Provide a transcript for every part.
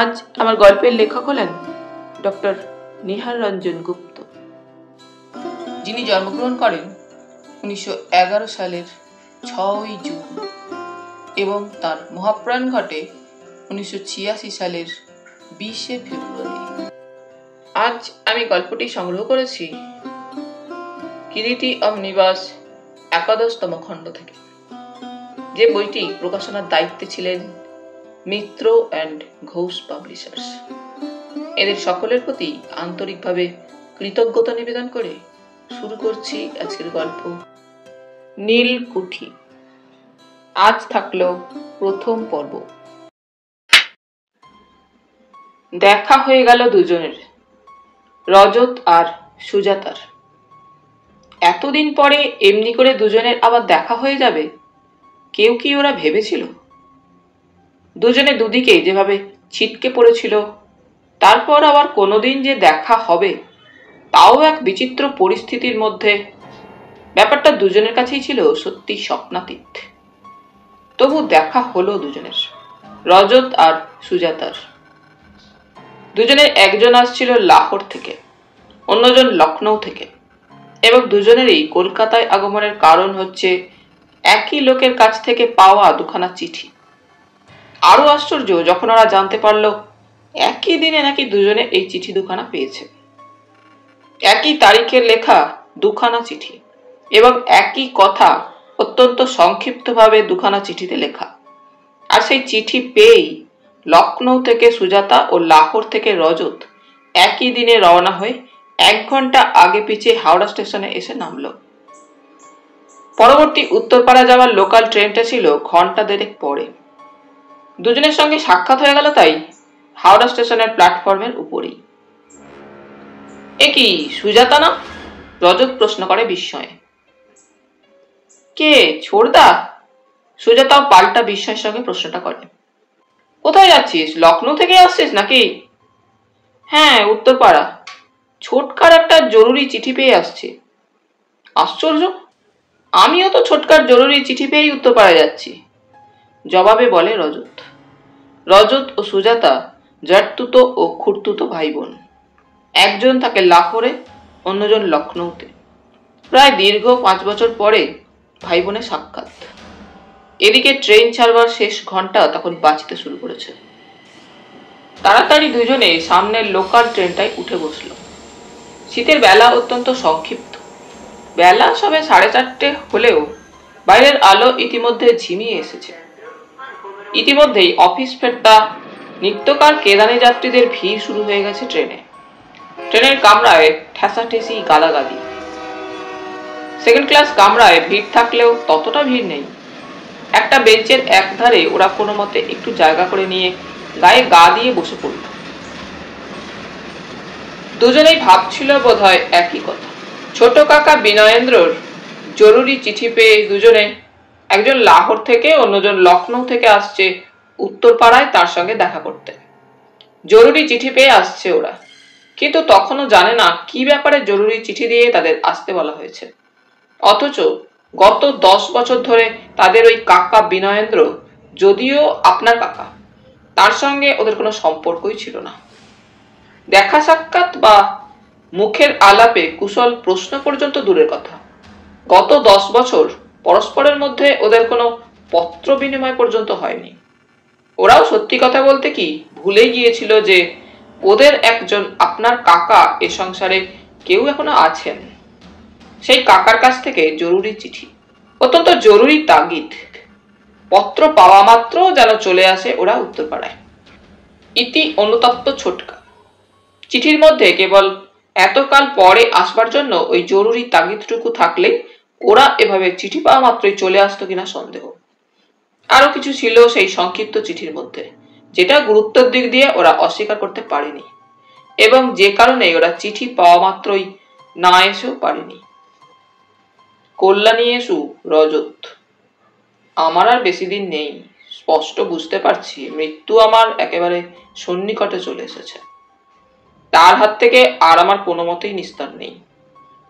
আজ আমার গল্পের লেখক হলেন ডক্টর নিহার রঞ্জন গুপ্ত, যিনি জন্মগ্রহণ করেন 1911 সালের 6ই জুন এবং তার মহাপ্রয়াণ ঘটে 1986 সালের 20শে ফেব্রুয়ারি। আজ আমি গল্পটি সংগ্রহ করেছি কিরিটি অমনিবাস 11তম খণ্ড থেকে, যে বইটি প্রকাশনার দায়িত্বে ছিলেন মিত্র অ্যান্ড ঘোষ পাবলিশার্স। এদের সকলের প্রতি আন্তরিকভাবে কৃতজ্ঞতা নিবেদন করে শুরু করছি আজকের গল্প নীলকুঠি। আজ থাকলো প্রথম পর্ব। দেখা হয়ে গেল দুজনের, রজত আর সুজাতার। এতদিন পরে এমনি করে দুজনের আবার দেখা হয়ে যাবে, কেউ কি ওরা ভেবেছিল? দুজনে দুদিকে যেভাবে ছিটকে পড়েছিল, তারপর আবার কোনোদিন যে দেখা হবে, তাও এক বিচিত্র পরিস্থিতির মধ্যে। ব্যাপারটা দুজনের কাছেই ছিল সত্যি স্বপ্নাতীত। তবু দেখা হলো দুজনের, রজত আর সুজাতার। দুজনের একজন আসছিল লাহোর থেকে, অন্যজন লখনৌ থেকে, এবং দুজনেরই কলকাতায় আগমনের কারণ হচ্ছে একই লোকের কাছ থেকে পাওয়া দুখানা চিঠি। আরো আশ্চর্য যখন ওরা জানতে পারল একই দিনে নাকি দুজনে এই চিঠি দুখানা পেয়েছে। একই তারিখের লেখা দুখানা চিঠি, এবং একই কথা অত্যন্ত সংক্ষিপ্তভাবে দুখানা চিঠিতে লেখা। আর সেই চিঠি পেয়েই লখনৌ থেকে সুজাতা ও লাহোর থেকে রজত একই দিনে রওনা হয়ে 1 ঘন্টা আগে পিছিয়ে হাওড়া স্টেশনে এসে নামল। পরবর্তী উত্তরপাড়া যাওয়ার লোকাল ট্রেনটা ছিল ঘন্টা দেড়েক পরে। দুজনের সঙ্গে সাক্ষাৎ হয়ে গেল তাই হাওড়া স্টেশনের প্ল্যাটফর্মের উপরেই। এ কি সুজাতা না? রজত প্রশ্ন করে বিস্ময়ে। কে, ছোড়দা? সুজাতাও পাল্টা বিস্ময়ের সঙ্গে প্রশ্নটা করে। কোথায় যাচ্ছিস? লখনৌ থেকে আসছিস নাকি? হ্যাঁ, উত্তরপাড়া। ছোটকার একটা জরুরি চিঠি পেয়ে আসছি। আশ্চর্য, আমিও তো ছোটকার জরুরি চিঠি পেয়েই উত্তরপাড়া যাচ্ছি, জবাবে বলে রজত। রজত ও সুজাতা জ্যাঠতুতো ও খুড়তুতো ভাই বোন। একজন থাকে লাহোরে, অন্যজন লখনৌতে। প্রায় দীর্ঘ 5 বছর পরে ভাই বোনের সাক্ষাৎ। এদিকে ট্রেন ছাড়বার শেষ ঘন্টা তখন বাজতে শুরু করেছে। তাড়াতাড়ি দুজনে সামনের লোকাল ট্রেনটায় উঠে বসলো। শীতের বেলা অত্যন্ত সংক্ষিপ্ত। বেলা সবে 4:30 হলেও বাইরের আলো ইতিমধ্যে ঝিমিয়ে এসেছে। ইতিমধ্যেই অফিস ফেরতা নিত্যকার কেরানি যাত্রীদের ভিড় শুরু হয়ে গেছে ট্রেনে। ট্রেনের কামরায় ঠেসাঠেসি, গালাগালি। সেকেন্ড ক্লাস কামরায় ভিড় থাকলেও ততটা ভিড় নেই। একটা বেঞ্চের একধারে ওরা কোনো মতে একটু জায়গা করে নিয়ে গায়ে গা দিয়ে বসে পড়ল। দুজনেই ভাবছিল বোধহয় একই কথা। ছোট কাকা বিনয়েন্দ্রর জরুরি চিঠি পেয়ে দুজনে, একজন লাহোর থেকে, অন্যজন লখনৌ থেকে আসছে উত্তরপাড়ায় তার সঙ্গে দেখা করতে। জরুরি চিঠি পেয়ে আসছে ওরা, কিন্তু তখনও জানে না কি ব্যাপারে জরুরি চিঠি দিয়ে তাদের আসতে বলা হয়েছে। অথচ গত 10 বছর ধরে তাদের ওই কাকা বিনয়েন্দ্র, যদিও আপনার কাকা, তার সঙ্গে ওদের কোনো সম্পর্কই ছিল না। দেখা সাক্ষাৎ বা মুখের আলাপে কুশল প্রশ্ন পর্যন্ত দূরের কথা। গত 10 বছর পরস্পরের মধ্যে ওদের কোনো পত্র বিনিময় পর্যন্ত হয়নি। ওরাও সত্যি কথা বলতে কি ভুলে গিয়েছিল যে ওদের একজন আপনার কাকা এ সংসারে কেউ এখনো আছেন। সেই কাকার কাছ থেকে জরুরি চিঠি, অত্যন্ত জরুরি তাগিদ। পত্র পাওয়া মাত্র যেন চলে আসে ওরা উত্তরপাড়ায়। ইতি অনুতপ্ত ছোটকা। চিঠির মধ্যে কেবল এতকাল পরে আসবার জন্য ওই জরুরি তাগিদটুকু থাকলে ওরা এভাবে চিঠি পাওয়া মাত্রই চলে আসতো কিনা সন্দেহ। আরো কিছু ছিল সেই সংক্ষিপ্ত চিঠির মধ্যে, যেটা গুরুত্বের দিক দিয়ে ওরা অস্বীকার করতে পারেনি, এবং যে কারণে ওরা চিঠি পাওয়া মাত্রই না এসেও পারেনি। কল্যাণী এসু, রজত। আমার আর বেশি দিন নেই। স্পষ্ট বুঝতে পারছি মৃত্যু আমার একেবারে সন্নিকটে চলে এসেছে। তার হাত থেকে আর আমার কোনো মতেই নিস্তার নেই।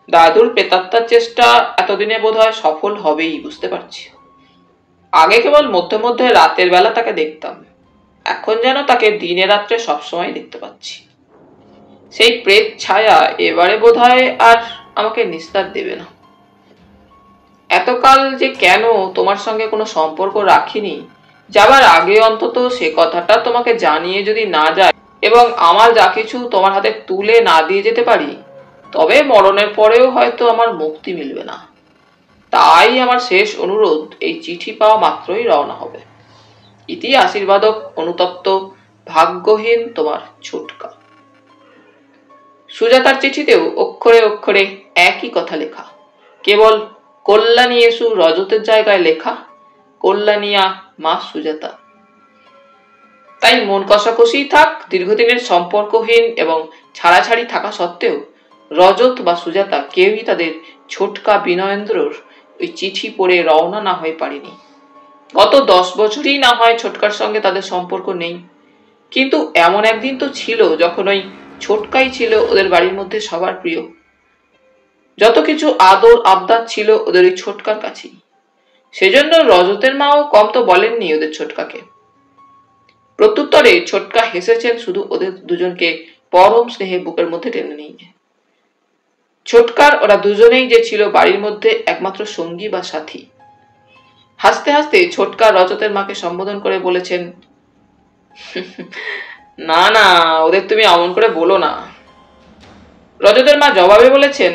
দাদুর প্রেতাত্মার চেষ্টা এতদিনে বোধহয় সফল হবেই, বুঝতে পারছি। আগে কেবল মধ্যে মধ্যে রাতের বেলা তাকে দেখতাম, এখন যেন তাকে দিনে রাত্রে সবসময় দেখতে পাচ্ছি। সেই প্রেত ছায়া এবারে বোধহয় আর আমাকে নিস্তার দেবে না। এতকাল যে কেন তোমার সঙ্গে কোনো সম্পর্ক রাখিনি, যাবার আগে অন্তত সে কথাটা তোমাকে জানিয়ে যদি না যায় এবং আমার যা কিছু তোমার হাতে তুলে না দিয়ে যেতে পারি, তবে মরণের পরেও হয়তো আমার মুক্তি মিলবে না। তাই আমার শেষ অনুরোধ, এই চিঠি পাওয়া মাত্রই রওনা হবে। ইতি আশীর্বাদক অনুতপ্ত ভাগ্যহীন তোমার ছোটকা। সুজাতার চিঠিতেও অক্ষরে অক্ষরে একই কথা লেখা, কেবল কল্যাণী এসু রজতের জায়গায় লেখা কল্যাণিয়া মা সুজাতা। তাই মন কষাকষি থাক, দীর্ঘদিনের সম্পর্কহীন এবং ছাড়াছাড়ি থাকা সত্ত্বেও রজত বা সুজাতা কেউই তাদের ছোটকা বিনয়েন্দ্রর ওই চিঠি পড়ে রওনা না হয়ে পারেনি। গত 10 বছরই না হয় ছোটকার সঙ্গে তাদের সম্পর্ক নেই, কিন্তু এমন একদিন তো ছিল যখন ওই ছোটকাই ছিল ওদের বাড়ির মধ্যে সবার প্রিয়। যত কিছু আদর আবদার ছিল ওদের ওই ছোটকার কাছেই। সেজন্য রজতের মাও কম তো বলেননি ওদের ছোটকাকে। প্রত্যুত্তরে ছোটকা হেসেছেন শুধু ওদের দুজনকে পরম স্নেহে বুকের মধ্যে টেনে নিয়ে। ছোটকার ওরা দুজনেই যে ছিল বাড়ির মধ্যে একমাত্র সঙ্গী বা সাথী। হাসতে হাসতে ছোটকা রজতের মাকে সম্বোধন করে বলেছেন, না না, ওদের তুমি অমন করে বলো না। রজতের মা জবাবে বলেছেন,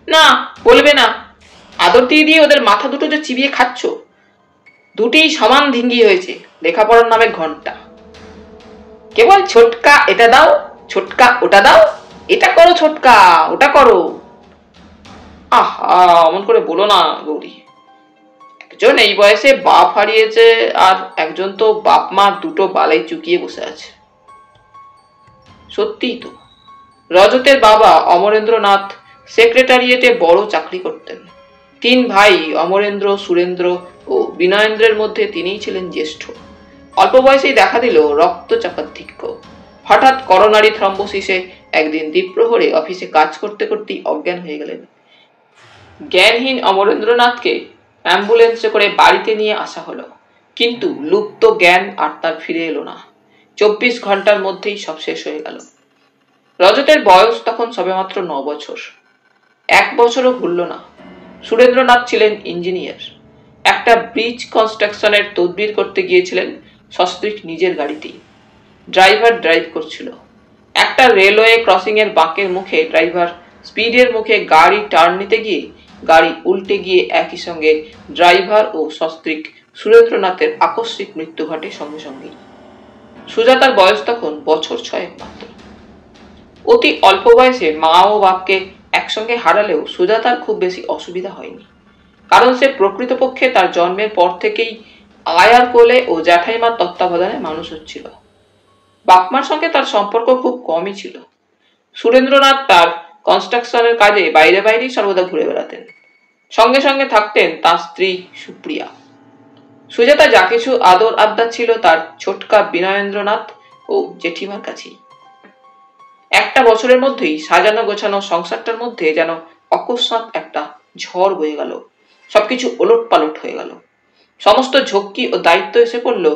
না বলবে না, আদর দিয়ে দিয়ে ওদের মাথা দুটো যে চিবিয়ে খাচ্ছ, দুটিই সমান ধিঙ্গি হয়েছে লেখাপড়ার নামে ঘন্টা। কেবল ছোটকা এটা দাও, ছোটকা ওটা দাও, এটা করো ছোটকা, ওটা করো। আহা, অমন করে বলো না গৌরী। একজন এই বয়সে বাপ হারিয়েছে, আর একজন তো বাপ মা দুটো বালাই চুকিয়ে বসে আছে। সত্যিই তো, রজতের বাবা অমরেন্দ্রনাথ সেক্রেটারিয়েটে বড় চাকরি করতেন। 3 ভাই অমরেন্দ্র, সুরেন্দ্র ও বিনয়েন্দ্রের মধ্যে তিনিই ছিলেন জ্যেষ্ঠ। অল্প বয়সেই দেখা দিল রক্তচাপাধিক্য। হঠাৎ করোনারি থ্রম্বোসিসে একদিন দ্বীপ্রহরে অফিসে কাজ করতে করতেই অজ্ঞান হয়ে গেলেন। জ্ঞানহীন অমরেন্দ্রনাথকে অ্যাম্বুলেন্সে করে বাড়িতে নিয়ে আসা হলো, কিন্তু লুপ্ত জ্ঞান আর তার ফিরে এলো না। 24 ঘন্টার মধ্যেই সব শেষ হয়ে গেল। রজতের বয়স তখন সবেমাত্র 9 বছর। 1 বছরও ঘুরল না। সুরেন্দ্রনাথ ছিলেন ইঞ্জিনিয়ার। একটা ব্রিজ কনস্ট্রাকশনের তদবির করতে গিয়েছিলেন সস্ত্রীক নিজের গাড়িতেই। ড্রাইভার ড্রাইভ করছিল। একটা রেলওয়ে ক্রসিং এর বাঁকের মুখে ড্রাইভার স্পিডের মুখে গাড়ি টার্ন নিতে গিয়ে গাড়ি উল্টে গিয়ে একই সঙ্গে ড্রাইভার ও সস্ত্রীক সুরেন্দ্রনাথের আকস্মিক মৃত্যু ঘটে সঙ্গে সঙ্গেই। সুজাতার বয়স তখন বছর 6 মাত্র। অতি অল্প বয়সে মা ও বাপকে একসঙ্গে হারালেও সুজাতার খুব বেশি অসুবিধা হয়নি, কারণ সে প্রকৃতপক্ষে তার জন্মের পর থেকেই আয়ার কোলে ও জ্যাঠাইমার তত্ত্বাবধানে মানুষ হচ্ছিল। বাপমার সঙ্গে তার সম্পর্ক খুব কমই ছিল। সুরেন্দ্রনাথ তার কনস্ট্রাকশনের কাজে বাইরে বাইরেই সর্বদা ঘুরে বেড়াতেন। সঙ্গে সঙ্গে থাকতেন তার স্ত্রী সুপ্রিয়া। সুজাতা যা কিছু আদর আবদার ছিল তার ছোটকা বিনয়েন্দ্রনাথ ও জেঠিমার কাছেই। একটা বছরের মধ্যেই সাজানো গোছানো সংসারটার মধ্যে যেন অকস্মাৎ একটা ঝড় বয়ে গেল। সবকিছু ওলট পালট হয়ে গেল। সমস্ত ঝক্কি ও দায়িত্ব এসে পড়ল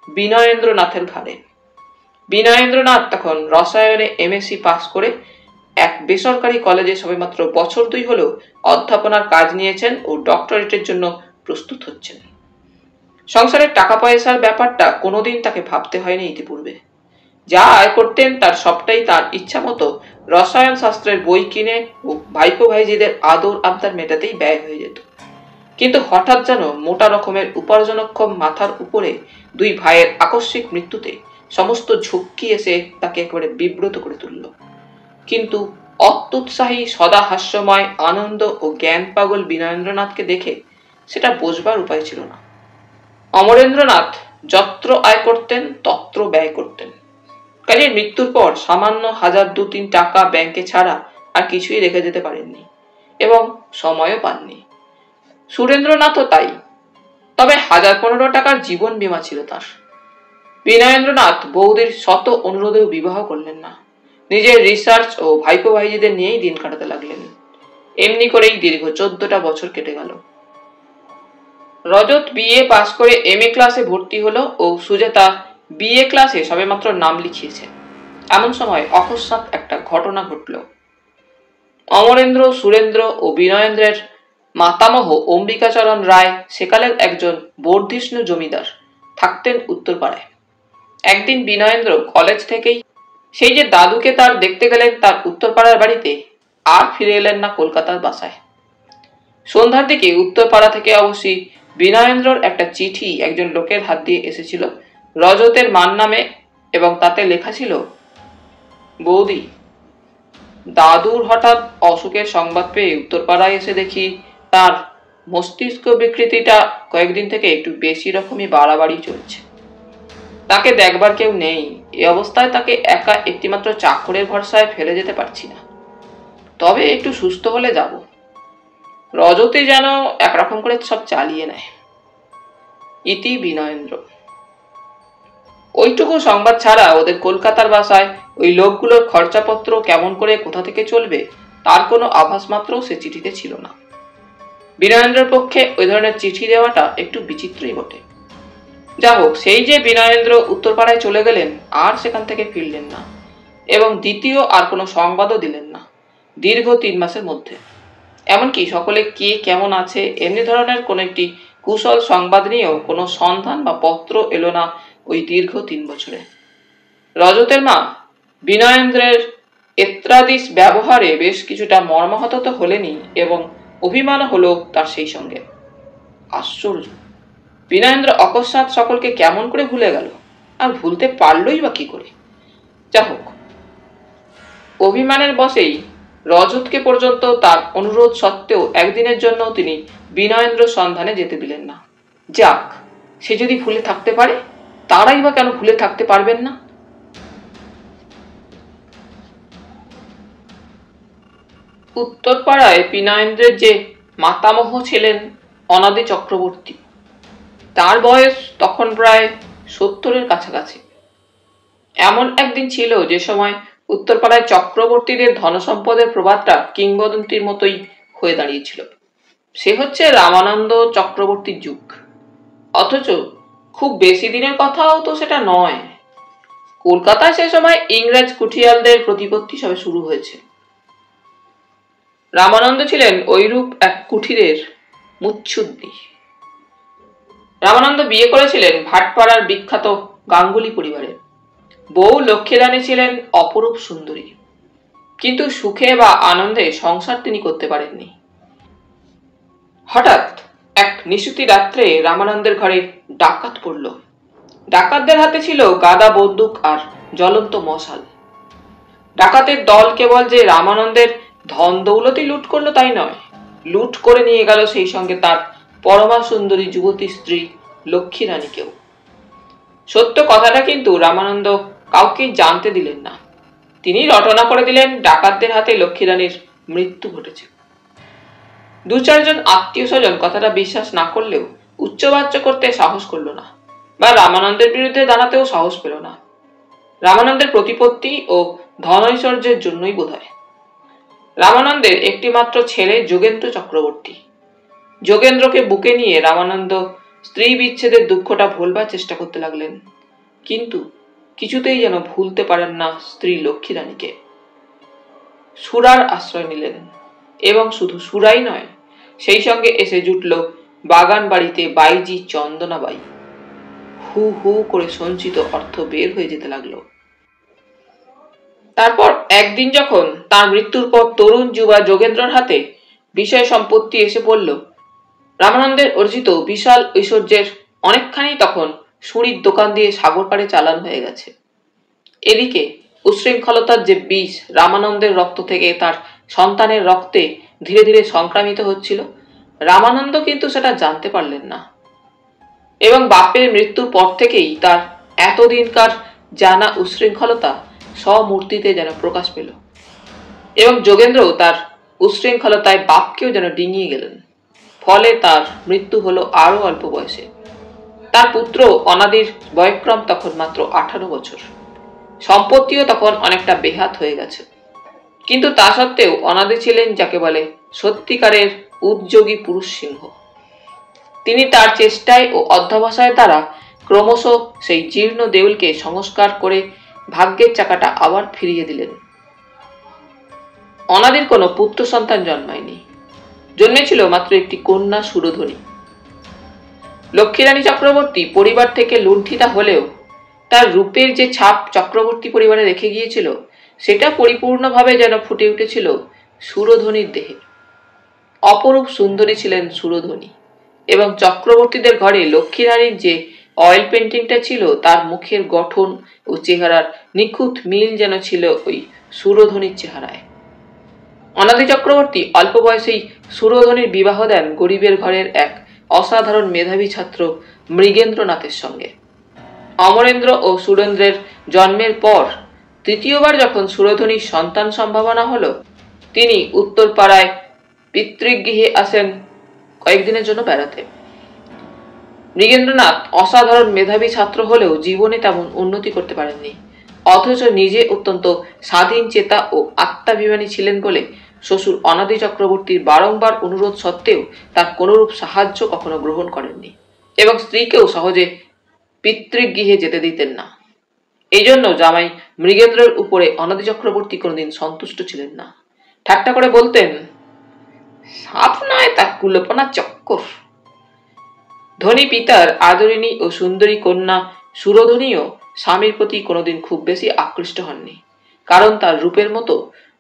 বিনয়েন্দ্রনাথের ঘাড়ে। বিনয়েন্দ্রনাথ তখন রসায়নে এমএসসি পাস করে এক বেসরকারি কলেজে সবেমাত্র বছর 2 হলেও অধ্যাপনার কাজ নিয়েছেন ও ডক্টরেটের জন্য প্রস্তুত হচ্ছেন। সংসারের টাকা পয়সার ব্যাপারটা কোনোদিন তাকে ভাবতে হয়নি ইতিপূর্বে। যা আয় করতেন তার সবটাই তার ইচ্ছা মতো রসায়ন শাস্ত্রের বই কিনে ও ভাইপো ভাইজিদের আদর আবদার মেটাতেই ব্যয় হয়ে যেত। কিন্তু হঠাৎ যেন মোটা রকমের উপার্জনক্ষম মাথার উপরে 2 ভাইয়ের আকস্মিক মৃত্যুতে সমস্ত ঝক্কি এসে তাকে একেবারে বিব্রত করে তুলল। কিন্তু অত্যুৎসাহী সদা হাস্যময় আনন্দ ও জ্ঞান পাগল বিনয়েন্দ্রনাথকে দেখে সেটা বোঝবার উপায় ছিল না। অমরেন্দ্রনাথ যত্র আয় করতেন তত্র ব্যয় করতেন। কাজের মৃত্যুর পর সামান্য 1000-2-3 টাকা ব্যাংকে ছাড়া আর কিছুই রেখে যেতে পারেননি এবং সময়ও পাননি। সুরেন্দ্রনাথও তাই। তবে 1015 টাকার জীবন বীমা ছিল তার। বিনয়েন্দ্রনাথ বৌদির শত অনুরোধেও বিবাহ করলেন না। নিজের রিসার্চ ও ভাইপো ভাইজিদের নিয়েই দিন কাটাতে লাগলেন। এমনি করেই দীর্ঘ 14টা বছর কেটে গেল। রজত বিএ পাস করে এমএ ক্লাসে ভর্তি হলো ও সুজাতা বিএ ক্লাসে সবেমাত্র নাম লিখিয়েছে। এমন সময় অকস্মাৎ একটা ঘটনা ঘটল। অমরেন্দ্র, সুরেন্দ্র ও বিনয়েন্দ্রের মাতামহ অম্বিকাচরণ রায় সেকালের একজন বর্ধিষ্ণু জমিদার, থাকতেন উত্তরপাড়ায়। একদিন বিনয়েন্দ্র কলেজ থেকেই সেই যে দাদুকে তার দেখতে গেলেন তার উত্তরপাড়ার বাড়িতে, আর ফিরে এলেন না কলকাতার বাসায়। সন্ধ্যার দিকে উত্তরপাড়া থেকে অবশ্যই বিনয়েন্দ্রর একটা চিঠি একজন লোকের হাত দিয়ে এসেছিল রজতের মান নামে, এবং তাতে লেখা ছিল, বৌদি, দাদুর হঠাৎ অসুখের সংবাদ পেয়ে উত্তরপাড়ায় এসে দেখি তার মস্তিষ্ক বিকৃতিটা কয়েকদিন থেকে একটু বেশি রকমই বাড়াবাড়ি চলছে। তাকে দেখবার কেউ নেই। এই অবস্থায় তাকে একা একটিমাত্র চাকরের ভরসায় ফেলে যেতে পারছি না। তবে একটু সুস্থ হলে যাব। রজতে যেন একরকম করে সব চালিয়ে নেয়। ইতি বিনয়েন্দ্র। ওইটুকু সংবাদ ছাড়া ওদের কলকাতার বাসায় ওই লোকগুলোর খরচাপত্র কেমন করে কোথা থেকে চলবে তার কোনো আভাস মাত্র সে চিঠিতে ছিল না। বিনয়েন্দ্রের পক্ষে ওই ধরনের চিঠি দেওয়াটা একটু বিচিত্রই বটে। যা হোক, সেই যে বিনয়েন্দ্র উত্তরপাড়ায় চলে গেলেন, আর সেখান থেকে ফিরলেন না, এবং দ্বিতীয় আর কোনো সংবাদও দিলেন না দীর্ঘ 3 মাসের মধ্যে। এমনকি সকলে কে কেমন আছে এমনি ধরনের কোনো একটি কুশল সংবাদ নিয়েও কোনো সন্ধান বা পত্র এলো না ওই দীর্ঘ 3 বছরে। রজতের মা বিনয়েন্দ্রের এত্রাদিস ব্যবহারে বেশ কিছুটা মর্মাহত তো হলেনই, এবং অভিমান হলো তার সেই সঙ্গে। আশ্চর্য, বিনয়েন্দ্র অকস্মাৎ সকলকে কেমন করে ভুলে গেল, আর ভুলতে পারলই বা কি করে? যা হোক, অভিমানের বশেই রজতকে পর্যন্ত তার অনুরোধ সত্ত্বেও একদিনের জন্য তিনি বিনয়েন্দ্র সন্ধানে যেতে দিলেন না। যাক, সে যদি ভুলে থাকতে পারে, তারাই বা কেন ভুলে থাকতে পারবেন না? উত্তরপাড়ায় বিনয়েন্দ্রের যে মাতামহ ছিলেন অনাদি চক্রবর্তী, তার বয়স তখন প্রায় 70-এর কাছাকাছি। এমন একদিন ছিল যে সময় উত্তরপাড়ায় চক্রবর্তীদের ধনসম্পদের প্রবাদটা কিংবদন্তির মতোই হয়ে দাঁড়িয়েছিল। সে হচ্ছে রামানন্দ চক্রবর্তীর যুগ। অথচ খুব বেশি দিনের কথাও তো সেটা নয়। কলকাতায় সে সময় ইংরেজ কুঠিয়ালদের প্রতিপত্তি সবে শুরু হয়েছে। রামানন্দ ছিলেন ওইরূপ এক কুঠিরের মুচ্ছুদ্দি। রামানন্দ বিয়ে করেছিলেন ভাটপাড়ার বিখ্যাত গাঙ্গুলি পরিবারে। বউ লক্ষ্মীরানী ছিলেন অপরূপ সুন্দরী, কিন্তু সুখে বা আনন্দে সংসার তিনি করতে পারেননি। হঠাৎ এক নিশুতি রাত্রে রামানন্দের ঘরে ডাকাত পড়ল। ডাকাতদের হাতে ছিল গাদা বন্দুক আর জ্বলন্ত মশাল। ডাকাতের দল কেবল যে রামানন্দের ধন দৌলতই লুট করলো তাই নয়, লুট করে নিয়ে গেল সেই সঙ্গে তার পরমা সুন্দরী যুবতী স্ত্রী লক্ষ্মী রানীকেও। সত্য কথাটা কিন্তু রামানন্দ কাউকে জানতে দিলেন না। তিনি রটনা করে দিলেন ডাকাতদের হাতে লক্ষ্মী রানীর মৃত্যু ঘটেছে। 2-4 জন আত্মীয় স্বজন কথাটা বিশ্বাস না করলেও উচ্চবাচ্য করতে সাহস করল না, বা রামানন্দের বিরুদ্ধে দাঁড়াতেও সাহস পেল না। রামানন্দের প্রতিপত্তি ও ধনৈশ্বর্যের জন্যই বোধহয়। রামানন্দের একটি মাত্র ছেলে যোগেন্দ্র চক্রবর্তী। যোগেন্দ্রকে বুকে নিয়ে রামানন্দ স্ত্রী বিচ্ছেদের দুঃখটা ভুলবার চেষ্টা করতে লাগলেন, কিন্তু কিছুতেই যেন ভুলতে পারেন না স্ত্রী লক্ষ্মী রানীকে। সুরার আশ্রয় নিলেন, এবং শুধু সুরাই নয়, সেই সঙ্গে এসে জুটল বাগান বাড়িতে বাইজি চন্দনাবাই। হু হু করে সঞ্চিত অর্থ বের হয়ে যেতে লাগলো। তারপর একদিন যখন তার মৃত্যুর পর তরুণ যুবা যোগেন্দ্রর হাতে বিষয় সম্পত্তি এসে পড়ল, রামানন্দের অর্জিত বিশাল ঐশ্বর্যের অনেকখানি তখন সুরির দোকান দিয়ে সাগর পাড়ে চালান হয়ে গেছে। এদিকে উশৃঙ্খলতার যে বিষ রামানন্দের রক্ত থেকে তার সন্তানের রক্তে ধীরে ধীরে সংক্রামিত হচ্ছিল, রামানন্দ কিন্তু সেটা জানতে পারলেন না, এবং বাপের মৃত্যুর পর থেকেই তার এতদিনকার জানা উশৃঙ্খলতা স্বমূর্তিতে যেন প্রকাশ পেল, এবং যোগেন্দ্র তার উশৃঙ্খলতায় বাপকেও যেন ডিঙিয়ে গেলেন। ফলে তার মৃত্যু হলো আরো অল্প বয়সে। তার পুত্র অনাদির বয়ক্রম তখন মাত্র 18 বছর। সম্পত্তিও তখন অনেকটা বেহাত হয়ে গেছে, কিন্তু তা সত্ত্বেও অনাদি ছিলেন যাকে বলে সত্যিকারের উদ্যোগী পুরুষ সিংহ। তিনি তার চেষ্টায় ও অধ্যবসায়ের দ্বারা ক্রমশ সেই জীর্ণ দেউলকে সংস্কার করে ভাগ্যের চাকাটা আবার ফিরিয়ে দিলেন। অনাদির কোনো পুত্র সন্তান জন্মায়নি, জন্মেছিল মাত্র একটি কন্যা সুরধনী। লক্ষ্মীরানী চক্রবর্তী পরিবার থেকে লুণ্ঠিতা হলেও তার রূপের যে ছাপ চক্রবর্তী পরিবারে রেখে গিয়েছিল সেটা পরিপূর্ণভাবে যেন ফুটে উঠেছিল সুরধনীর দেহে। অপরূপ সুন্দরী ছিলেন সুরধনী, এবং চক্রবর্তীদের ঘরে লক্ষ্মীরানীর যে অয়েল পেন্টিংটা ছিল তার মুখের গঠন ও চেহারার নিখুঁত মিল যেন ছিল ওই সুরধনীর চেহারায়। অনাদি চক্রবর্তী অল্প বয়সেই সুরধনীর বিবাহ দেন গরিবের ঘরের এক অসাধারণ মেধাবী ছাত্র মৃগেন্দ্রনাথের সঙ্গে। অমরেন্দ্র ও সুরেন্দ্রের জন্মের পর তৃতীয়বার যখন সুরধনীর সন্তান সম্ভাবনা হলো, তিনি উত্তরপাড়ায় পিতৃগৃহে আসেন কয়েকদিনের জন্য বেড়াতে। মৃগেন্দ্রনাথ অসাধারণ মেধাবী ছাত্র হলেও জীবনে তেমন উন্নতি করতে পারেননি, অথচ নিজে অত্যন্ত স্বাধীন চেতা ও আত্মাভিমানী ছিলেন বলে শ্বশুর অনাদি চক্রবর্তীর বারংবার অনুরোধ সত্ত্বেও তার কোনরূপ সাহায্য কখনো গ্রহণ করেননি, এবং স্ত্রীকেও সহজে পিতৃগৃহে যেতে দিতেন না। এই জন্য জামাই মৃগেন্দ্রের উপরে অনাদি চক্রবর্তী কোনোদিন সন্তুষ্ট ছিলেন না। ঠাট্টা করে বলতেন, সাপ নয় তার কুলপনা চক্কর। ধনী পিতার আদরিণী ও সুন্দরী কন্যা সুরধনীও স্বামীর প্রতি কোনোদিন খুব বেশি আকৃষ্ট হননি, কারণ তার রূপের মতো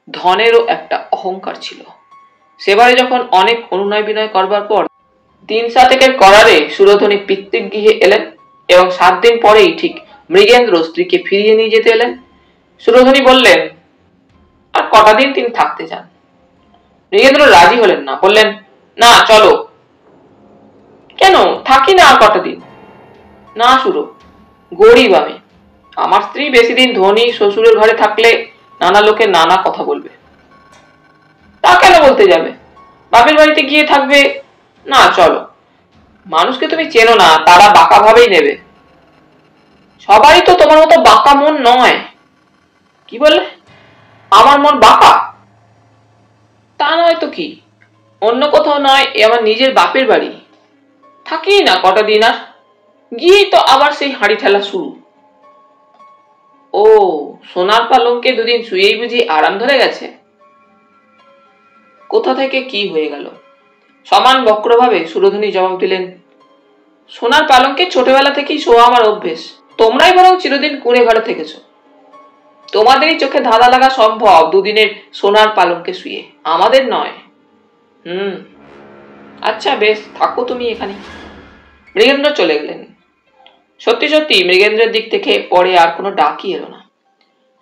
ধনেরও একটা অহংকার ছিল। সেবারে যখন অনেক অনুনয় বিনয় করবার পর 3 করারে সুরধনী পিতৃগৃহে এলেন, এবং 7 দিন পরেই ঠিক মৃগেন্দ্র স্ত্রীকে ফিরিয়ে নিয়ে যেতে এলেন। সুরধনী বললেন আর কটা দিন তিনি থাকতে চান। মৃগেন্দ্র রাজি হলেন না, বললেন না চলো। কেন, থাকি না আর কটা দিন। না সুরো, গরিব আমি, আমার স্ত্রী বেশি দিন ধনী শ্বশুরের ঘরে থাকলে নানা লোকে নানা কথা বলবে। তা কেন বলতে যাবে, বাপের বাড়িতে গিয়ে থাকবে। না চলো, মানুষকে তুমি চেনো না, তারা বাঁকা ভাবেই নেবে। সবারই তো তোমার মতো বাঁকা মন নয়। কি বললে, আমার মন বাঁকা? তা নয় তো কি, অন্য কোথাও নয়, এ আমার নিজের বাপের বাড়ি। থাকি না কটা দিন, আর গিয়েই তো আবার সেই হাঁড়ি ঠেলা শুরু। ও, সোনার পালঙ্কে দুদিন শুয়েই বুঝি আরাম ধরে গেছে? কোথা থেকে কি হয়ে গেল? সমান বক্রভাবে সুরধনী জবাব দিলেন, সোনার পালঙ্কে ছোটবেলা থেকেই শোয়া আমার অভ্যেস। তোমরাই বরং চিরদিন কুঁড়ে ঘরে থেকেছ। তোমাদেরই চোখে ধাঁধা লাগা সম্ভব দুদিনের সোনার পালঙ্কে শুয়ে, আমাদের নয়। আচ্ছা বেশ, থাকো তুমি এখানে। মৃগেন্দ্র চলে গেলেন। সত্যি সত্যি মৃগেন্দ্রের দিক থেকে পরে আর কোনো ডাকই এলো না।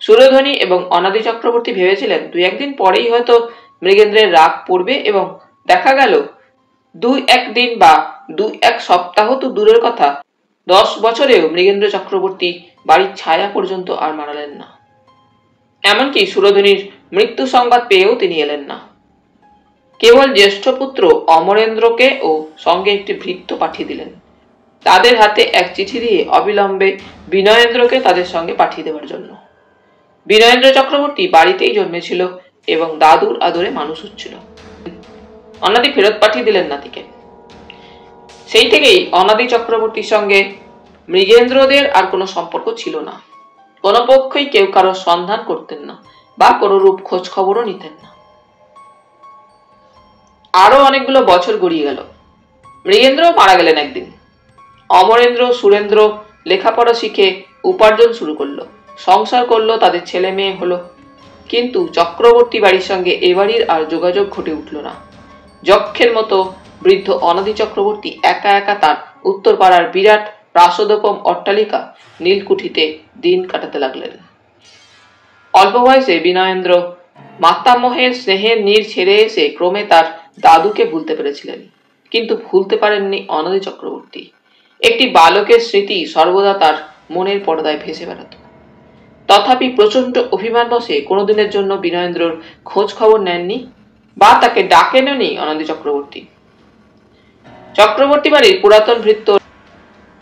সুরধনী এবং অনাদি চক্রবর্তী ভেবেছিলেন 2-1 দিন পরেই হয়তো মৃগেন্দ্রের রাগ পড়বে, এবং দেখা গেল 2-1 দিন বা 2-1 সপ্তাহ তো দূরের কথা, 10 বছরেও মৃগেন্দ্র চক্রবর্তী বাড়ির ছায়া পর্যন্ত আর মানালেন না। এমনকি সুরধনীর মৃত্যু সংবাদ পেয়েও তিনি এলেন না। কেবল জ্যেষ্ঠ পুত্র অমরেন্দ্রকে ও সঙ্গে একটি ভৃত্য পাঠিয়ে দিলেন। তাদের হাতে এক চিঠি দিয়ে অবিলম্বে বিনয়েন্দ্রকে তাদের সঙ্গে পাঠিয়ে দেওয়ার জন্য। বিনয়েন্দ্র চক্রবর্তী বাড়িতেই জন্মেছিল এবং দাদুর আদরে মানুষ হচ্ছিল। অনাদি ফেরত পাঠিয়ে দিলেন নাতিকে। সেই থেকেই অনাদি চক্রবর্তীর সঙ্গে মৃগেন্দ্রদের আর কোনো সম্পর্ক ছিল না। কোনো পক্ষই কেউ কারো সন্ধান করতেন না বা কোনো রূপ খোঁজ খবরও নিতেন না। আরো অনেকগুলো বছর গড়িয়ে গেল। মৃগেন্দ্র মারা গেলেন একদিন। অমরেন্দ্র সুরেন্দ্র লেখাপড়া শিখে উপার্জন শুরু করলো, সংসার করলো, তাদের ছেলে মেয়ে হলো। কিন্তু চক্রবর্তী বাড়ির সঙ্গে এ বাড়ির আর যোগাযোগ ঘটে উঠল না। যক্ষের মতো বৃদ্ধ অনাদি চক্রবর্তী একা একা তার উত্তরপাড়ার বিরাট প্রাসাদোপম অট্টালিকা নীলকুঠিতে দিন কাটাতে লাগলেন। অল্প বয়সে বিনয়েন্দ্র মাতামহের স্নেহের নীড় ছেড়ে এসে ক্রমে তার দাদুকে ভুলতে পেরেছিলেন, কিন্তু ভুলতে পারেননি অনাদি চক্রবর্তী। একটি বালকের স্মৃতি সর্বদা তার মনের পর্দায় ভেসে বেড়াত। তথাপি প্রচন্ড অভিমান বসে কোনোদিনের জন্য বিনয়েন্দ্রর খোঁজ খবর নেননি বা তাকে ডাকেননি অনাদি চক্রবর্তী। চক্রবর্তী বাড়ির পুরাতন ভৃত্য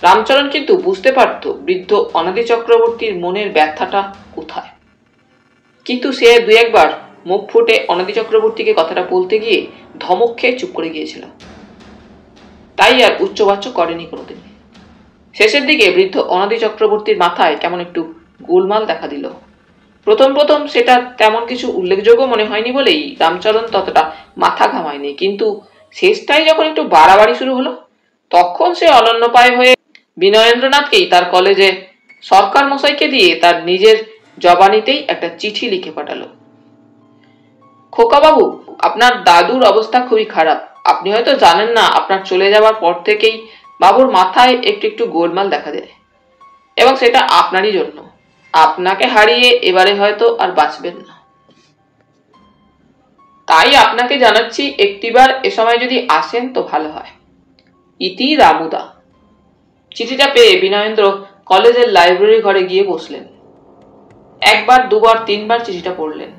রামচরণ কিন্তু বুঝতে পারত বৃদ্ধ অনাদি চক্রবর্তীর মনের ব্যথাটা কোথায়, কিন্তু সে 2-1 বার মুখ ফুটে অনাদি চক্রবর্তীকে কথাটা বলতে গিয়ে ধমক খেয়ে চুপ করে গিয়েছিল। তাই আর উচ্চবাচ্য করেনি কোনোদিন। শেষের দিকে বৃদ্ধ অনাদি চক্রবর্তীর মাথায় কেমন একটু গোলমাল দেখা দিল। প্রথম প্রথম সেটা তেমন কিছু উল্লেখযোগ্য মনে হয়নি বলেই রামচরণ ততটা মাথা ঘামায়নি, কিন্তু শেষটাই যখন একটু বাড়াবাড়ি শুরু হলো তখন সে অনন্যপায় হয়ে বিনয়েন্দ্রনাথকেই তার কলেজে সরকার মশাইকে দিয়ে তার নিজের জবানিতেই একটা চিঠি লিখে পাঠালো। খোকাবাবু, আপনার দাদুর অবস্থা খুবই খারাপ। আপনি হয়তো জানেন না, আপনার চলে যাওয়ার পর থেকেই বাবুর মাথায় একটু একটু গোলমাল দেখা দেয়, এবং সেটা আপনারই জন্য। আপনাকে হারিয়ে এবারে হয়তো আর বাঁচবেন না। তাই আপনাকে জানাচ্ছি, একটিবার এ সময় যদি আসেন তো ভালো হয়। ইতি রামুদা। চিঠিটা পেয়ে বিনয়েন্দ্র কলেজের লাইব্রেরি ঘরে গিয়ে বসলেন। একবার, দুবার, তিনবার চিঠিটা পড়লেন।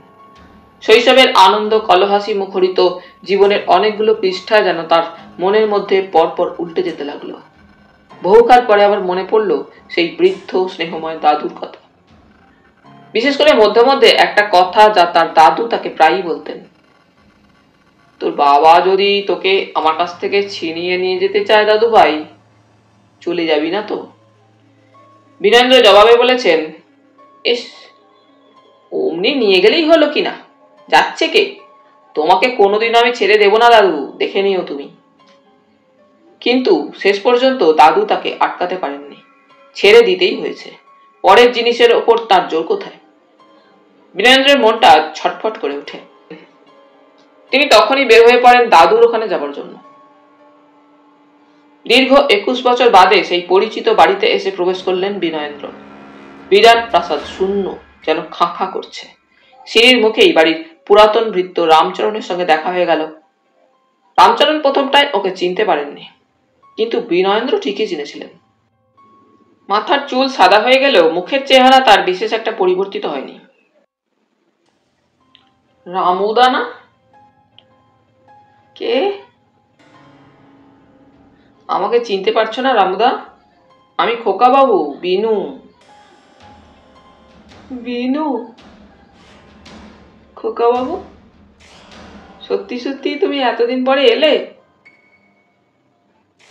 শৈশবের আনন্দ কলহাসি মুখরিত জীবনের অনেকগুলো পৃষ্ঠা যেন তার মনের মধ্যে পরপর উল্টে যেতে লাগলো। বহুকাল পরে আবার মনে পড়ল সেই বৃদ্ধ স্নেহময় দাদুর কথা। বিশেষ করে মধ্যে মধ্যে একটা কথা যা তার দাদু তাকে প্রায়ই বলতেন, তোর বাবা যদি তোকে আমার কাছ থেকে ছিনিয়ে নিয়ে যেতে চায় দাদু ভাই, চলে যাবি না তো? বিনয়েন্দ্র জবাবে বলেছেন, এস, অমনি নিয়ে গেলেই হলো কিনা, যাচ্ছে কে? তোমাকে কোনোদিনও আমি ছেড়ে দেব না দাদু, দেখে নিও তুমি। কিন্তু শেষ পর্যন্ত দাদু তাকে আটকাতে পারেননি, ছেড়ে দিতেই হয়েছে। পরের জিনিসের ওপর তার জোর কোথায়? বিনয়েন্দ্রের মনটা ছটফট করে ওঠে। তিনি তখনই বের হয়ে পড়েন দাদুর ওখানে যাবার জন্য। দীর্ঘ 21 বছর বাদে সেই পরিচিত বাড়িতে এসে প্রবেশ করলেন বিনয়েন্দ্র। বিরাট প্রাসাদ শূন্য, যেন খাঁ খাঁ করছে। সিঁড়ির মুখেই বাড়ির পুরাতন ভৃত্য রামচরণের সঙ্গে দেখা হয়ে গেল। রামচরণ প্রথমটায় ওকে চিনতে পারেননি, কিন্তু বিনয়েন্দ্র ঠিকই চিনেছিলেন। মাথার চুল সাদা হয়ে গেলেও মুখের চেহারা তার বিশেষ একটা পরিবর্তিত হয়নি। রামুদা না? কে? আমাকে চিনতে পারছো না রামুদা? আমি খোকা বাবু, বিনু। বিনু? খোকা বাবু, সত্যি সত্যি তুমি এতদিন পরে এলে?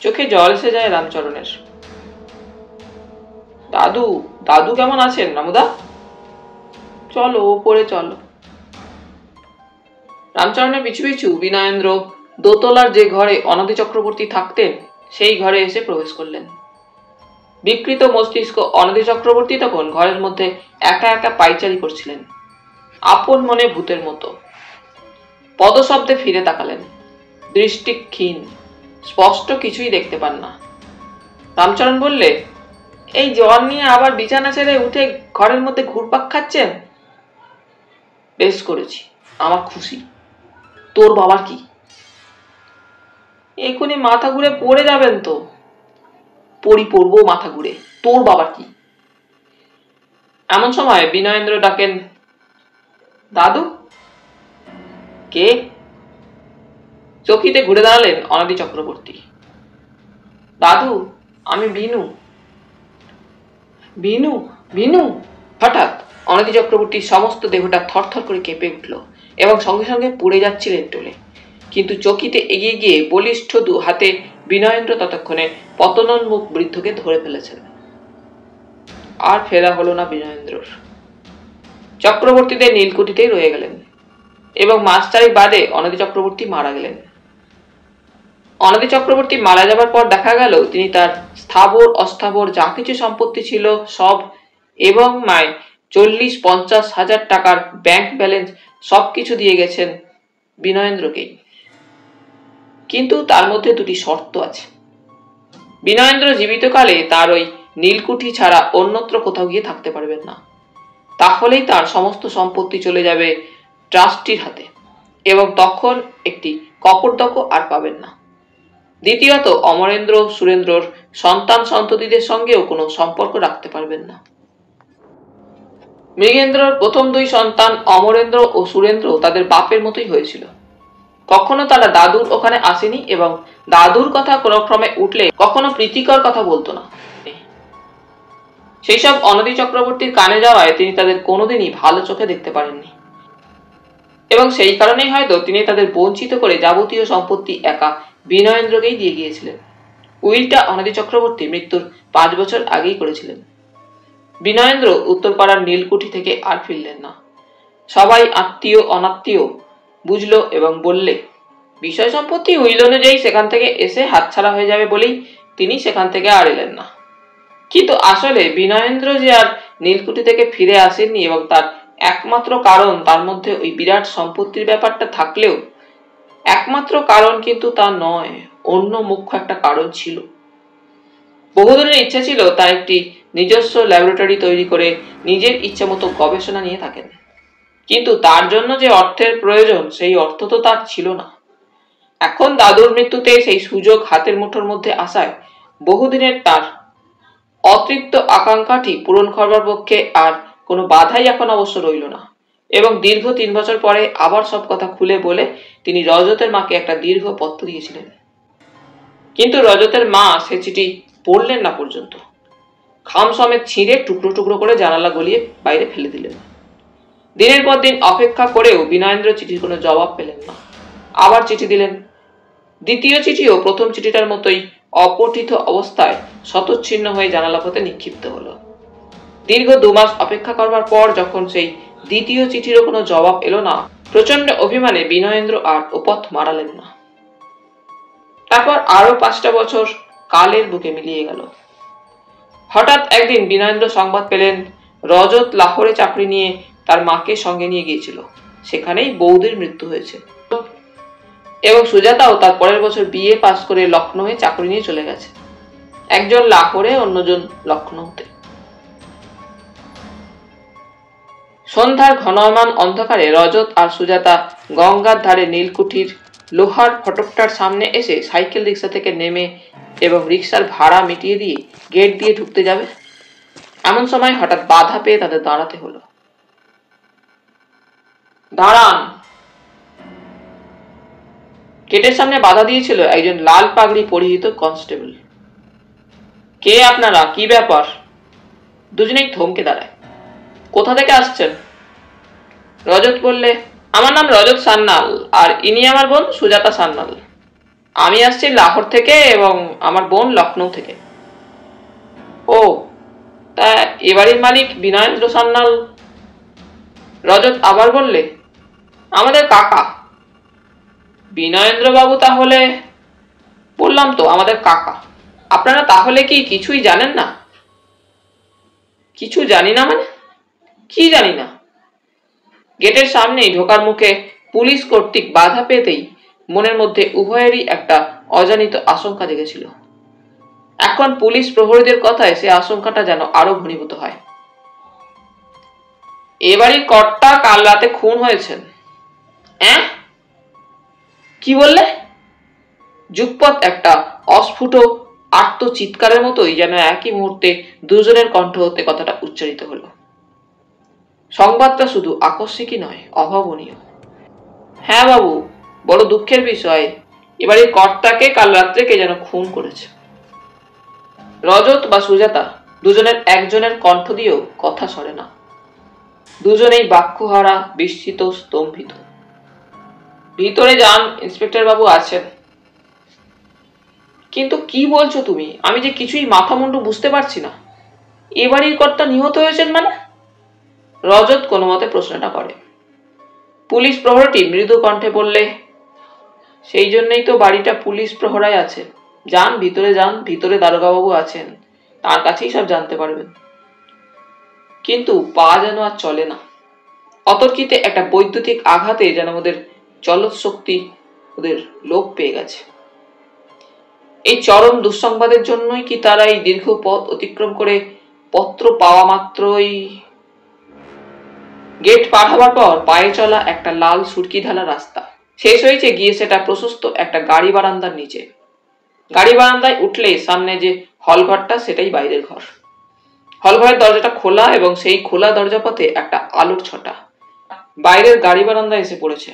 চোখে জল এসে যায় রামচরণের। দাদু, দাদু কেমন আছেন রামুদা? চলো ওপরে চলো। রামচরণের পিছু পিছু বিনয়েন্দ্র দোতলার যে ঘরে অনাদি চক্রবর্তী থাকতেন সেই ঘরে এসে প্রবেশ করলেন। বিকৃত মস্তিষ্ক অনাদি চক্রবর্তী তখন ঘরের মধ্যে একা একা পাইচারি করছিলেন, আপন মনে ভূতের মতো। পদশব্দে ফিরে তাকালেন। দৃষ্টি ক্ষীণ, স্পষ্ট কিছুই দেখতে পান না। রামচরণ বললে, এই জ্বর নিয়ে আবার বিছানা ছেড়ে উঠে ঘরের মধ্যে ঘুরপাক খাচ্ছেন? বেশ করেছি, আমার খুশি। তোর বাবার কি? এখনই মাথা ঘুরে পড়ে যাবেন তো। পড়বো মাথা ঘুরে, তোর বাবার কি? এমন সময় বিনয়েন্দ্র ডাকেন, দাদু। কে? চকিতে ঘুরে দাঁড়ালেন অনাদি চক্রবর্তী। দাদু, আমি বিনু। বিনু? বিনু? হঠাৎ অনাদি চক্রবর্তীর সমস্ত দেহটা থরথর করে কেঁপে উঠল এবং সঙ্গে সঙ্গে পড়ে যাচ্ছিলেন টলে। কিন্তু চকিতে এগিয়ে গিয়ে বলিষ্ঠ দু হাতে বিনয়েন্দ্র ততক্ষণে পতনোন্মুখ বৃদ্ধকে ধরে ফেলেছেন। আর ফেরা হলো না বিনয়েন্দ্রর। চক্রবর্তীদের নীলকুঠিতেই রয়ে গেলেন এবং মাস চারেক বাদে অনাদি চক্রবর্তী মারা গেলেন। অনাদি চক্রবর্তী মারা যাবার পর দেখা গেল তিনি তার স্থাবর অস্থাবর যা কিছু সম্পত্তি ছিল সব এবং মায় 40-50 হাজার টাকার ব্যাংক ব্যালেন্স সবকিছু দিয়ে গেছেন বিনয়েন্দ্রকেই। কিন্তু তার মধ্যে দুটি শর্ত আছে। বিনয়েন্দ্র জীবিতকালে তার ওই নীলকুঠি ছাড়া অন্যত্র কোথাও গিয়ে থাকতে পারবেন না। তাহলেই তার সমস্ত সম্পত্তি চলে যাবে ট্রাস্টির হাতে এবং তখন একটি কপর্দকও আর পাবেন না। দ্বিতীয়ত, অমরেন্দ্র সুরেন্দ্রর সন্তান সন্ততিদের সঙ্গেও কোনো সম্পর্ক রাখতে পারবেন না। মৃগেন্দ্রর প্রথম দুই সন্তান অমরেন্দ্র ও সুরেন্দ্র তাদের বাপের মতোই হয়েছিল। কখনো তারা দাদুর ওখানে আসেনি এবং দাদুর কথা কোনো ক্রমে উঠলে কখনো প্রীতিকর কথা বলতো না। সেই সব অনাদি চক্রবর্তীর কানে যাওয়ায় তিনি তাদের কোনোদিনই ভালো চোখে দেখতে পারেননি এবং সেই কারণেই হয়তো তিনি তাদের বঞ্চিত করে যাবতীয় সম্পত্তি একা বিনয়েন্দ্রকেই দিয়ে গিয়েছিলেন। উইলটা অনাদি চক্রবর্তী মৃত্যুর 5 বছর আগেই করেছিলেন। বিনয়েন্দ্র উত্তরপাড়ার নীলকুঠি থেকে আর ফিরলেন না। সবাই আত্মীয় অনাত্মীয় বুঝলো এবং বললে বিষয় সম্পত্তি উইল অনুযায়ী সেখান থেকে এসে হাতছাড়া হয়ে যাবে বলেই তিনি সেখান থেকে আর এলেন না। কিন্তু আসলে বিনয়েন্দ্র যে আর নীলকুঠি থেকে ফিরে আসেননি এবং তার একমাত্র কারণ তার মধ্যে ওই বিরাট সম্পত্তির ব্যাপারটা থাকলেও একমাত্র কারণ কিন্তু তা নয়, অন্য মুখ্য একটা কারণ ছিল। বহুদিনের ইচ্ছা ছিল তার একটি নিজস্ব ল্যাবরেটরি তৈরি করে নিজের ইচ্ছা মতো গবেষণা নিয়ে থাকেন, কিন্তু তার জন্য যে অর্থের প্রয়োজন সেই অর্থ তো তার ছিল না। এখন দাদুর মৃত্যুতে সেই সুযোগ হাতের মুঠোর মধ্যে আসায় বহুদিনের তার অতৃপ্ত আকাঙ্ক্ষাটি পূরণ করবার পক্ষে আর কোনো বাধাই এখন অবশ্য রইল না। এবং দীর্ঘ 3 বছর পরে আবার সব কথা খুলে বলে তিনি রজতের মাকে একটা দীর্ঘ পত্র দিয়েছিলেন। কিন্তু রজতের মা সে চিঠি পড়লেন না পর্যন্ত। খাম সমেত ছিঁড়ে টুকরো টুকরো করে জানালা গলিয়ে বাইরে ফেলে দিলেন। দিনের পর দিন অপেক্ষা করেও বিনয়েন্দ্র চিঠির কোনো জবাব পেলেন না। আবার চিঠি দিলেন। দ্বিতীয় চিঠিও প্রথম চিঠিটার মতোই অপঠিত অবস্থায় শতচ্ছিন্ন হয়ে জানালা পথে নিক্ষিপ্ত হলো। দীর্ঘ 2 মাস অপেক্ষা করবার পর যখন সেই দ্বিতীয় চিঠিরও কোনো জবাব এলো না, প্রচন্ড অভিমানে বিনয়েন্দ্র আর ওপথ মারালেন না। তারপর আরো 5টা বছর কালের বুকে মিলিয়ে গেল। হঠাৎ একদিন বিনয়েন্দ্র সংবাদ পেলেন রজত লাহোরে চাকরি নিয়ে তার মাকে সঙ্গে নিয়ে গিয়েছিল, সেখানেই বৌদির মৃত্যু হয়েছে এবং সুজাতাও তার পরের বছর বিএ পাস করে লখনৌয়ে চাকরি নিয়ে চলে গেছে, একজন লাহোরে অন্যজন লখনৌতে। সন্ধ্যার ঘনমান অন্ধকারে রজত আর সুজাতা গঙ্গার ধারে নীলকুঠির লোহার ফটকটার সামনে এসে সাইকেল রিক্সা থেকে নেমে এবং রিক্সার ভাড়া মিটিয়ে দিয়ে গেট দিয়ে ঢুকতে যাবে, এমন সময় হঠাৎ বাধা পেয়ে তাদের দাঁড়াতে হলো। দাঁড়ান! গেটের সামনে বাধা দিয়েছিল একজন লাল পাগড়ি পরিহিত কনস্টেবল। কে আপনারা? কি ব্যাপার? দুজনেই থমকে দাঁড়ায়। কোথা থেকে আসছেন? রজত বললে, আমার নাম রজত সান্যাল আর ইনি আমার বোন সুজাতা সান্যাল। আমি আসছি লাহোর থেকে এবং আমার বোন লখনৌ থেকে। ও, তা এ বাড়ির মালিক বিনয়েন্দ্র সান্যাল? রজত আবার বললে, আমাদের কাকা। বিনয়েন্দ্র বাবু তাহলে? বললাম তো আমাদের কাকা। আপনারা তাহলে কি কিছুই জানেন না? কিছু জানি না মানে? কি জানি না? গেটের সামনেই ঢোকার মুখে পুলিশ কর্তৃক বাধা পেতেই মনের মধ্যে উভয়েরই একটা অজানিত আশঙ্কা জেগেছিল। এখন পুলিশ প্রহরীদের কথায় সে আশঙ্কাটা যেন আরো ঘনীভূত হয়। এবারই কর্তা কাল রাতে খুন হয়েছেন। কি বললে? যুগপৎ একটা অস্ফুট আর্ত চিৎকারের মতোই যেন একই মুহূর্তে দুজনের কণ্ঠ হতে কথাটা উচ্চারিত হলো। সংবাদটা শুধু আকস্মিকই নয়, অভাবনীয়। হ্যাঁ বাবু, বড় দুঃখের বিষয়, এবারে কর্তাকে কাল রাত্রে কে যেন খুন করেছে। রজত বা সুজাতা দুজনের একজনের কণ্ঠ দিয়েও কথা সরে না। দুজনেই বাক্যহারা, বিস্মিত, স্তম্ভিত। ভিতরে যান, ইন্সপেক্টর বাবু আছেন। কিন্তু কি বলছো তুমি? আমি যে কিছুই মাথা মুন্ডু বুঝতে পারছি না। এ বাড়ির কর্তা নিহত হয়েছেন মানে? রজত কোনো মতে প্রশ্নটা করে। পুলিশ প্রহরীটি মৃদু কণ্ঠে বললে, সেই জন্যই তো বাড়িটা পুলিশ প্রহরায় আছে। যান, ভিতরে যান, ভিতরে দারোগাবাবু আছেন, তার কাছেই সব জানতে পারবেন। কিন্তু পা যেন আর চলে না। অতর্কিতে একটা বৈদ্যুতিক আঘাতে যেন ওদের চলৎ শক্তি ওদের লোপ পেয়ে গেছে। এই চরম দুঃসংবাদের জন্যই কি তারা এই দীর্ঘ পথ অতিক্রম করে পত্র পাওয়া মাত্রই? গেট পার হবার পর পায়ে চলা একটা লাল সুরকি ঢালা রাস্তা শেষ হয়েছে গিয়ে সেটা প্রশস্ত একটা গাড়ি বারান্দার নিচে। গাড়ি বারান্দায় উঠলেই সামনে যে হলঘরটা সেটাই বাইরের ঘর। হলঘরের দরজাটা খোলা এবং সেই খোলা দরজা পথে একটা আলোর ছটা বাইরের গাড়ি বারান্দায় এসে পড়েছে।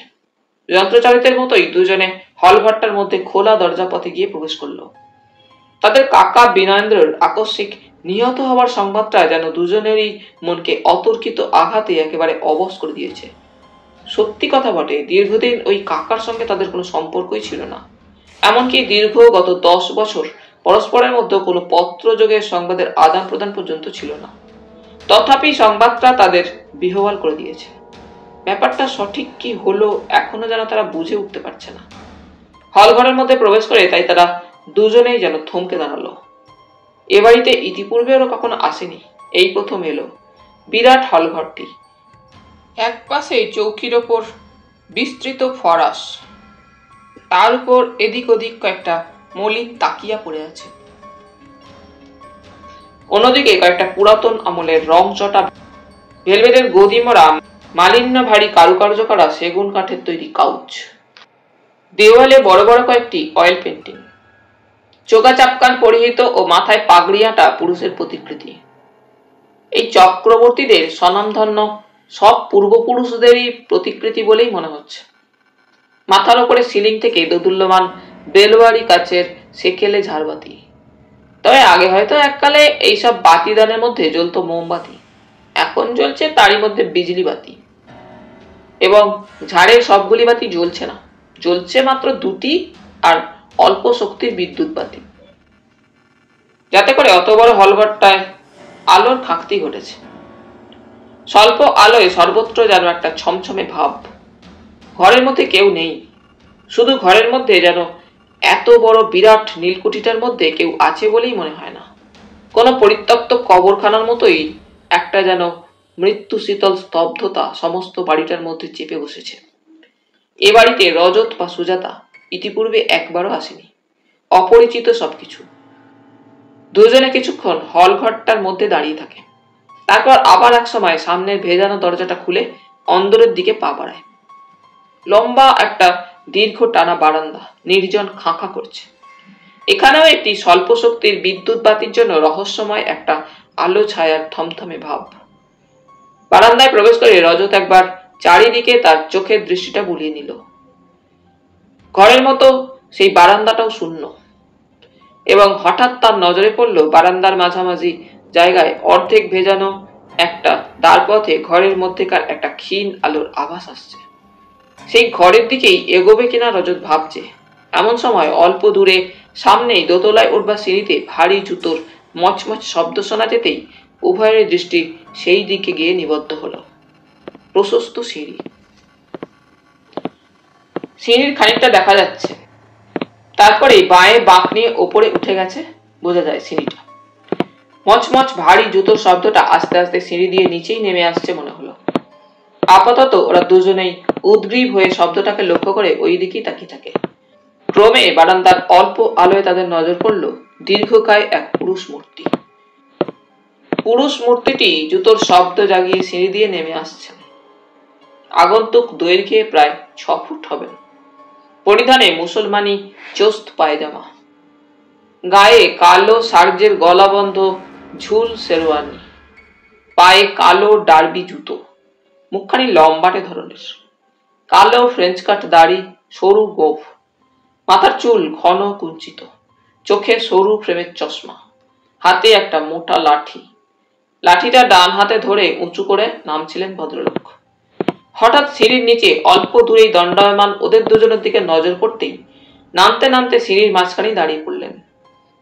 যন্ত্রচালিতের মতোই দুজনে হলঘরটার মধ্যে খোলা দরজা পথে গিয়ে প্রবেশ করলো। তাদের কাকা বিনয়েন্দ্রের আকস্মিক নিহত হওয়ার সংবাদটা যেন দুজনেরই মনকে অতর্কিত আঘাতে একেবারে অবশ করে দিয়েছে। সত্যি কথা বটে, দীর্ঘদিন ওই কাকার সঙ্গে তাদের কোনো সম্পর্কই ছিল না। এমনকি দীর্ঘ গত 10 বছর পরস্পরের মধ্যে কোনো পত্রযোগের সংবাদের আদান প্রদান পর্যন্ত ছিল না। তথাপি সংবাদটা তাদের বিহ্বল করে দিয়েছে। ব্যাপারটা সঠিক কি হলো এখনো যেন তারা বুঝে উঠতে পারছে না। হল ঘরের মধ্যে প্রবেশ করে তাই তারা দুজনেই যেন থমকে দাঁড়ালো। এ বাড়িতে ইতিপূর্বে ওরা কখনো আসেনি, এই প্রথম এলো। বিরাট হলঘরটি, এক পাশে চৌকির ওপর বিস্তৃত ফরাস, তার উপর এদিক ওদিক কয়েকটা মলিন তাকিয়া পড়ে আছে। অন্যদিকে কয়েকটা পুরাতন আমলের রং চটা ভেলভেটের গদিমরা মালিন্য ভারী কারুকার্য করা সেগুন কাঠের তৈরি কাউচ। দেওয়ালে বড় বড় কয়েকটি অয়েল পেন্টিং। চোগা চাপকান পরিহিত ও মাথায় পাগড়িয়াটা পুরুষের প্রতিকৃতি। এই চক্রবর্তীদের স্বনামধন্য সব পূর্বপুরুষদেরই প্রতিকৃতি বলেই মনে হচ্ছে। মাথার ওপরে সিলিং থেকে দোদুল্যমান বেলবাড়ি কাচের সেকেলে ঝাড়বাতি। তবে আগে হয়তো এককালে এইসব বাতিদানের মধ্যে জ্বলতো মোমবাতি, এখন জ্বলছে তারই মধ্যে বিজলি বাতি। এবং ঝাড়ের সবগুলি বাতি জ্বলছে না, জ্বলছে মাত্র দুটি, আর অল্প শক্তির বিদ্যুৎ বাতি। যাতে করে অত বড় হলঘরটায় আলোর খাঁকতি ঘটেছে। স্বল্প আলোয় সর্বত্র যেন একটা ছমছমে ভাব। ঘরের মধ্যে কেউ নেই, শুধু ঘরের মধ্যে যেন এত বড় বিরাট নীলকুঠিটার মধ্যে কেউ আছে বলেই মনে হয় না। কোনো পরিত্যক্ত কবরখানার মতোই একটা যেন মৃত্যু শীতল স্তব্ধতা সমস্ত বাড়িটার মধ্যে চেপে বসেছে। এ বাড়িতে রজত বা সুজাতা ইতিপূর্বে একবারও আসেনি। অপরিচিত সবকিছু। দুজনে কিছুক্ষণ হল ঘরটার মধ্যে দাঁড়িয়ে থাকে, তারপর আবার এক সময় সামনের ভেজানো দরজাটা খুলে অন্দরের দিকে পা বাড়ায়। লম্বা একটা দীর্ঘ টানা বারান্দা, নির্জন খাঁখা করছে। এখানেও একটি স্বল্প শক্তির বিদ্যুৎ বাতির জন্য রহস্যময় একটা আলো ছায়ার থমথমে ভাব। বারান্দায় প্রবেশ করে রজত একবার চারিদিকে তার চোখের দৃষ্টিটা বুলিয়ে নিল। ঘরের মতো সেই বারান্দাটাও শূন্য, এবং হঠাৎ তার নজরে পড়ল বারান্দার মাঝামাঝি জায়গায় অর্ধেক ভেজানো একটা দ্বারপথে ঘরের মধ্যেকার একটা ক্ষীণ আলোর আভাস আসছে। সেই ঘরের দিকেই এগোবে কিনা রজত ভাবছে। এমন সময় অল্প দূরে সামনেই দোতলায় উঠবার সিঁড়িতে ভারী জুতোর মচমচ শব্দ শোনা যেতেই উভয়ের দৃষ্টি সেই দিকে গিয়ে নিবদ্ধ হলো। প্রশস্ত সিঁড়ি, সিঁড়ির খানিকটা দেখা যাচ্ছে, তারপরে বাঁয়ে বাঁক নিয়ে ওপরে উঠে গেছে বোঝা যায় সিঁড়িটা। মচমচ ভারী জুতোর শব্দটা আস্তে আস্তে সিঁড়ি দিয়ে নিচেই নেমে আসছে মনে হলো। আপাতত ওরা দুজনেই উদ্গ্রীব হয়ে শব্দটাকে লক্ষ্য করে ওই দিকেই তাকিয়ে থাকে। ক্রমে বারান্দার অল্প আলোয় তাদের নজর পড়ল দীর্ঘকায় এক পুরুষ মূর্তি। পুরুষ মূর্তিটি জুতোর শব্দ জাগিয়ে সিঁড়ি দিয়ে নেমে আসছেন। আগন্তুক দৈর্ঘ্যে প্রায় 6 ফুট হবেন। পরিধানে মুসলমানি চোস্ত পায়জামা, গায়ে কালো সার্জের গলাবন্ধ ঝুল শেরওয়ানি, পায়ে কালো ডার্বি জুতো, মুখখানি লম্বাটে ধরনের, কালো ফ্রেঞ্চ কাট দাড়ি, সরু গোঁফ, মাথার চুল ঘন কুঞ্চিত, চোখে সরু ফ্রেমের চশমা, হাতে একটা মোটা লাঠি। লাঠিটা ডান হাতে ধরে উঁচু করে নামছিলেন ভদ্রলোক। হঠাৎ সিঁড়ির নিচে অল্প দূরেই দণ্ডায়মান ওদের দুজনের দিকে নজর পড়তেই নামতে নামতে সিঁড়ির মাঝখানে দাঁড়িয়ে পড়লেন।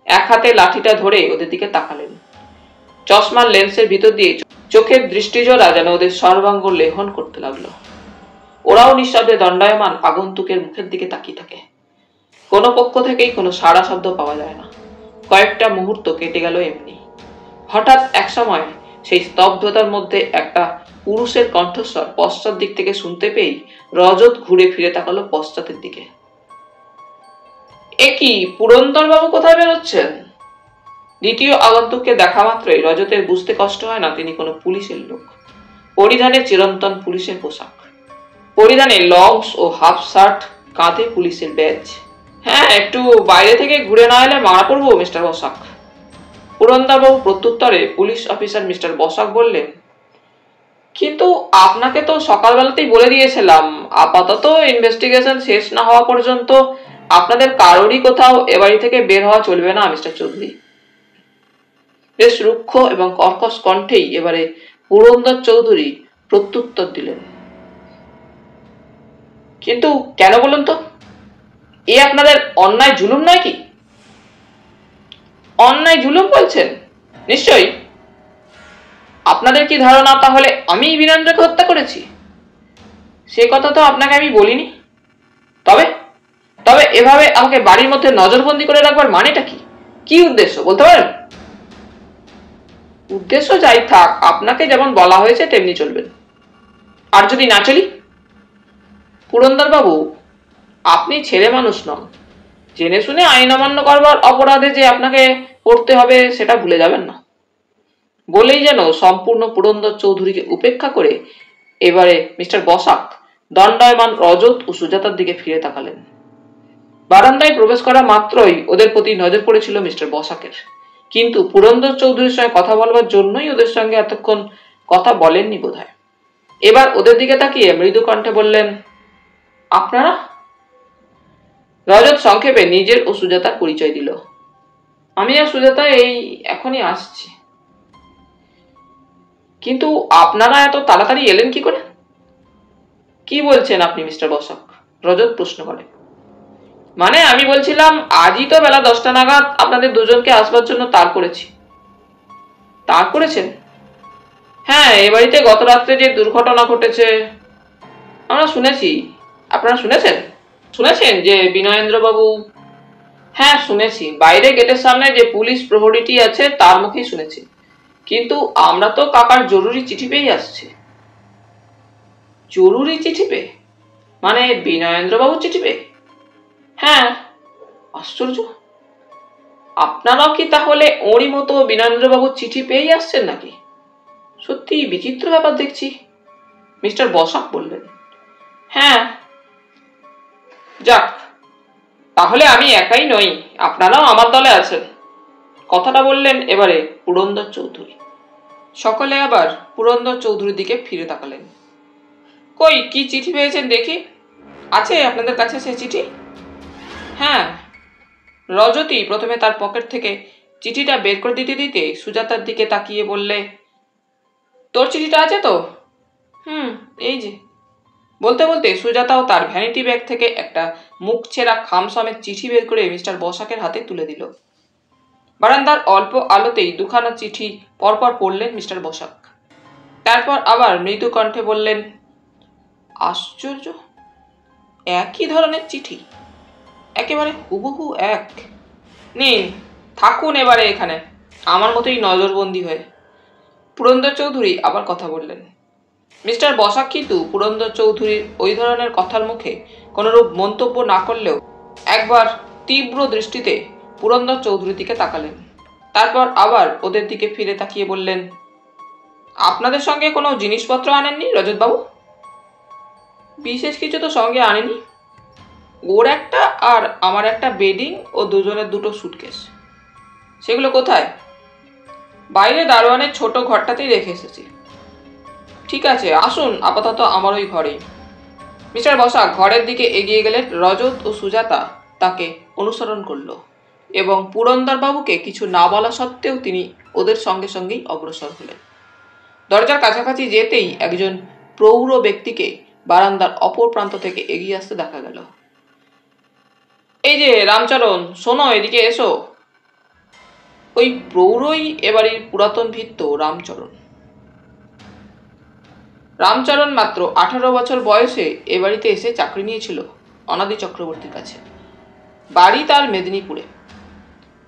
এক হাতে লাঠিটা ধরে ওদের দিকে তাকালেন। চশমার লেন্সের ভিতর দিয়ে চোখের দৃষ্টিজোড়া যেন ওদের সর্বাঙ্গ লেহন করতে লাগলো। ওরাও নিঃশব্দে দণ্ডায়মান আগন্তুকের মুখের দিকে তাকিয়ে থাকে। কোনো পক্ষ থেকেই কোনো সাড়া শব্দ পাওয়া যায় না। কয়েকটা মুহূর্ত কেটে গেল এমনি। হঠাৎ এক সময় সেই স্তব্ধতার মধ্যে একটা পুরুষের কণ্ঠস্বর পশ্চাৎ দিক থেকে শুনতে পেয়েই রজত ঘুরে ফিরে তাকালো পশ্চাতের দিকে। এ কি, পুরন্দর বাবু কোথায় বেরোচ্ছেন? দ্বিতীয় আগন্তুককে দেখা মাত্রই রজতের বুঝতে কষ্ট হয় না তিনি কোনো পুলিশের লোক। পরিধানে চিরন্তন পুলিশের পোশাক, পরিধানে লংস ও হাফ শার্ট, কাঁধে পুলিশের ব্যাজ। হ্যাঁ, একটু বাইরে থেকে ঘুরে না এলে মারা পড়বো মিস্টার বসাক। পুরন্দরবাবু প্রত্যুত্তরে পুলিশ অফিসার মিস্টার বসাক বললেন, কিন্তু আপনাকে তো সকালবেলাতেই বলে দিয়েছিলাম আপাতত ইনভেস্টিগেশন শেষ না হওয়া পর্যন্ত আপনাদের কারোরই কোথাও এ বাড়ি থেকে বের হওয়া চলবে না মিস্টার চৌধুরী। বেশ রুক্ষ এবং কর্কশ কণ্ঠেই এবারে পুরন্দর চৌধুরী প্রত্যুত্তর দিলেন, কিন্তু কেন বলুন তো? এ আপনাদের অন্যায় জুলুম নয় কি? অন্যায় জুলুম বলছেন? নিশ্চয়ই। আপনাদের কি ধারণা তাহলে আমি বীরেন্দ্রকে হত্যা করেছি? সে কথা তো আপনাকে আমি বলিনি। তবে তবে এভাবে আমাকে বাড়ির মধ্যে নজরবন্দি করে রাখবার মানেটা কি? কি উদ্দেশ্য বলতে পারেন? উদ্দেশ্য যাই থাক, আপনাকে যেমন বলা হয়েছে তেমনি চলবেন। আর যদি না চলি? পুরন্দর বাবু, আপনি ছেলে মানুষ নন। জেনে শুনে আইন অমান্য করবার অপরাধে যে আপনাকে পড়তে হবে সেটা ভুলে যাবেন না। বলেই যেন সম্পূর্ণ পুরন্দর চৌধুরীকে উপেক্ষা করে এবারে মিস্টার বসাক দণ্ডায়মান রজত ও সুজাতার দিকে ফিরে তাকালেন। বারান্দায় প্রবেশ করা মাত্রই ওদের প্রতি নজর পড়েছিল মিস্টার বসাকের, কিন্তু পুরন্দর চৌধুরীর সঙ্গে কথা বলবার জন্যই ওদের সঙ্গে এতক্ষণ কথা বলেননি বোধহয়। এবার ওদের দিকে তাকিয়ে মৃদু কণ্ঠে বললেন, আপনারা? রজত সংক্ষেপে নিজের ও সুজাতার পরিচয় দিল। আমি আর সুজাতা এই এখনই আসছি। কিন্তু আপনারা এত তাড়াতাড়ি এলেন কি করে? কি বলছেন আপনি মিস্টার বসাক? রজত প্রশ্ন করে। মানে আমি বলছিলাম, আজই তো বেলা 10টা নাগাদ আপনাদের দুজনকে আসবার জন্য তাড় করেছি। তাড় করেছেন? হ্যাঁ, এ বাড়িতে গত রাত্রে যে দুর্ঘটনা ঘটেছে আমরা শুনেছি। আপনারা শুনেছেন? শুনেছেন যে বিনয়েন্দ্র বাবু? হ্যাঁ শুনেছি, বাইরে গেটের সামনে যে পুলিশ প্রহরীটি আছে তার মুখেই শুনেছি। কিন্তু আমরা তো কাকার জরুরি চিঠি পেয়ে আসছি। জরুরি চিঠি পেয়ে? মানে বিনয়েন্দ্র বাবু চিঠি পেয়ে? হ্যাঁ। আশ্চর্য, আপনারাও কি তাহলে ওরই মতো বিনয়েন্দ্র বাবুর চিঠি পেয়ে আসছেন নাকি? সত্যি বিচিত্র ব্যাপার দেখছি, মিস্টার বসাক বললেন। হ্যাঁ। যাক, তাহলে আমি একাই নই, আপনারাও আমার দলে আছেন। কথাটা বললেন এবারে পুরন্দর চৌধুরী। সকলে আবার পুরন্দর চৌধুরীর দিকে ফিরে তাকালেন। কই, কি চিঠি পেয়েছেন দেখি? আছে আপনাদের কাছে সে চিঠি? হ্যাঁ। রজতী প্রথমে তার পকেট থেকে চিঠিটা বের করে দিতে দিতে সুজাতার দিকে তাকিয়ে বললে, তোর চিঠিটা আছে তো? এই যে। বলতে বলতে সুজাতাও তার ভ্যানিটি ব্যাগ থেকে একটা মুখ ছেঁড়া খাম সমেত চিঠি বের করে মিস্টার বসাকের হাতে তুলে দিল। বারান্দার অল্প আলোতেই দুখানা চিঠি পরপর পড়লেন মিস্টার বসাক। তারপর আবার মৃদু কণ্ঠে বললেন, আশ্চর্য, একই ধরনের চিঠি, একেবারে হুবহু এক। নিন, থাকুন এবারে এখানে আমার মতোই নজরবন্দি হয়ে। পুরন্দর চৌধুরী আবার কথা বললেন। মিস্টার বসাক কিন্তু পুরন্দর চৌধুরীর ওই ধরনের কথার মুখে কোনরূপ মন্তব্য না করলেও একবার তীব্র দৃষ্টিতে পুরন্দর চৌধুরীর দিকে তাকালেন। তারপর আবার ওদের দিকে ফিরে তাকিয়ে বললেন, আপনাদের সঙ্গে কোনো জিনিসপত্র আনেননি রজতবাবু? বিশেষ কিছু তো সঙ্গে আনেনি। ওর একটা আর আমার একটা বেডিং ও দুজনের দুটো সুটকেস। সেগুলো কোথায়? বাইরে দারোয়ানের ছোট ঘরটাতেই রেখে এসেছি। ঠিক আছে, আসুন আপাতত আমার ওই ঘরেই। মিস্টার বসাক ঘরের দিকে এগিয়ে গেলেন। রজত ও সুজাতা তাকে অনুসরণ করল এবং পুরন্দরবাবুকে কিছু না বলা সত্ত্বেও তিনি ওদের সঙ্গে সঙ্গেই অগ্রসর হলেন। দরজার কাছাকাছি যেতেই একজন প্রৌঢ় ব্যক্তিকে বারান্দার অপর প্রান্ত থেকে এগিয়ে আসতে দেখা গেল। এই যে রামচরণ, শোনো, এদিকে এসো। ওই প্রৌঢ়ই এবাড়ির পুরাতন ভিত্ত রামচরণ। রামচরণ মাত্র 18 বছর বয়সে এ বাড়িতে এসে চাকরি নিয়েছিল অনাদি চক্রবর্তীর কাছে। বাড়ি তার মেদিনীপুরে।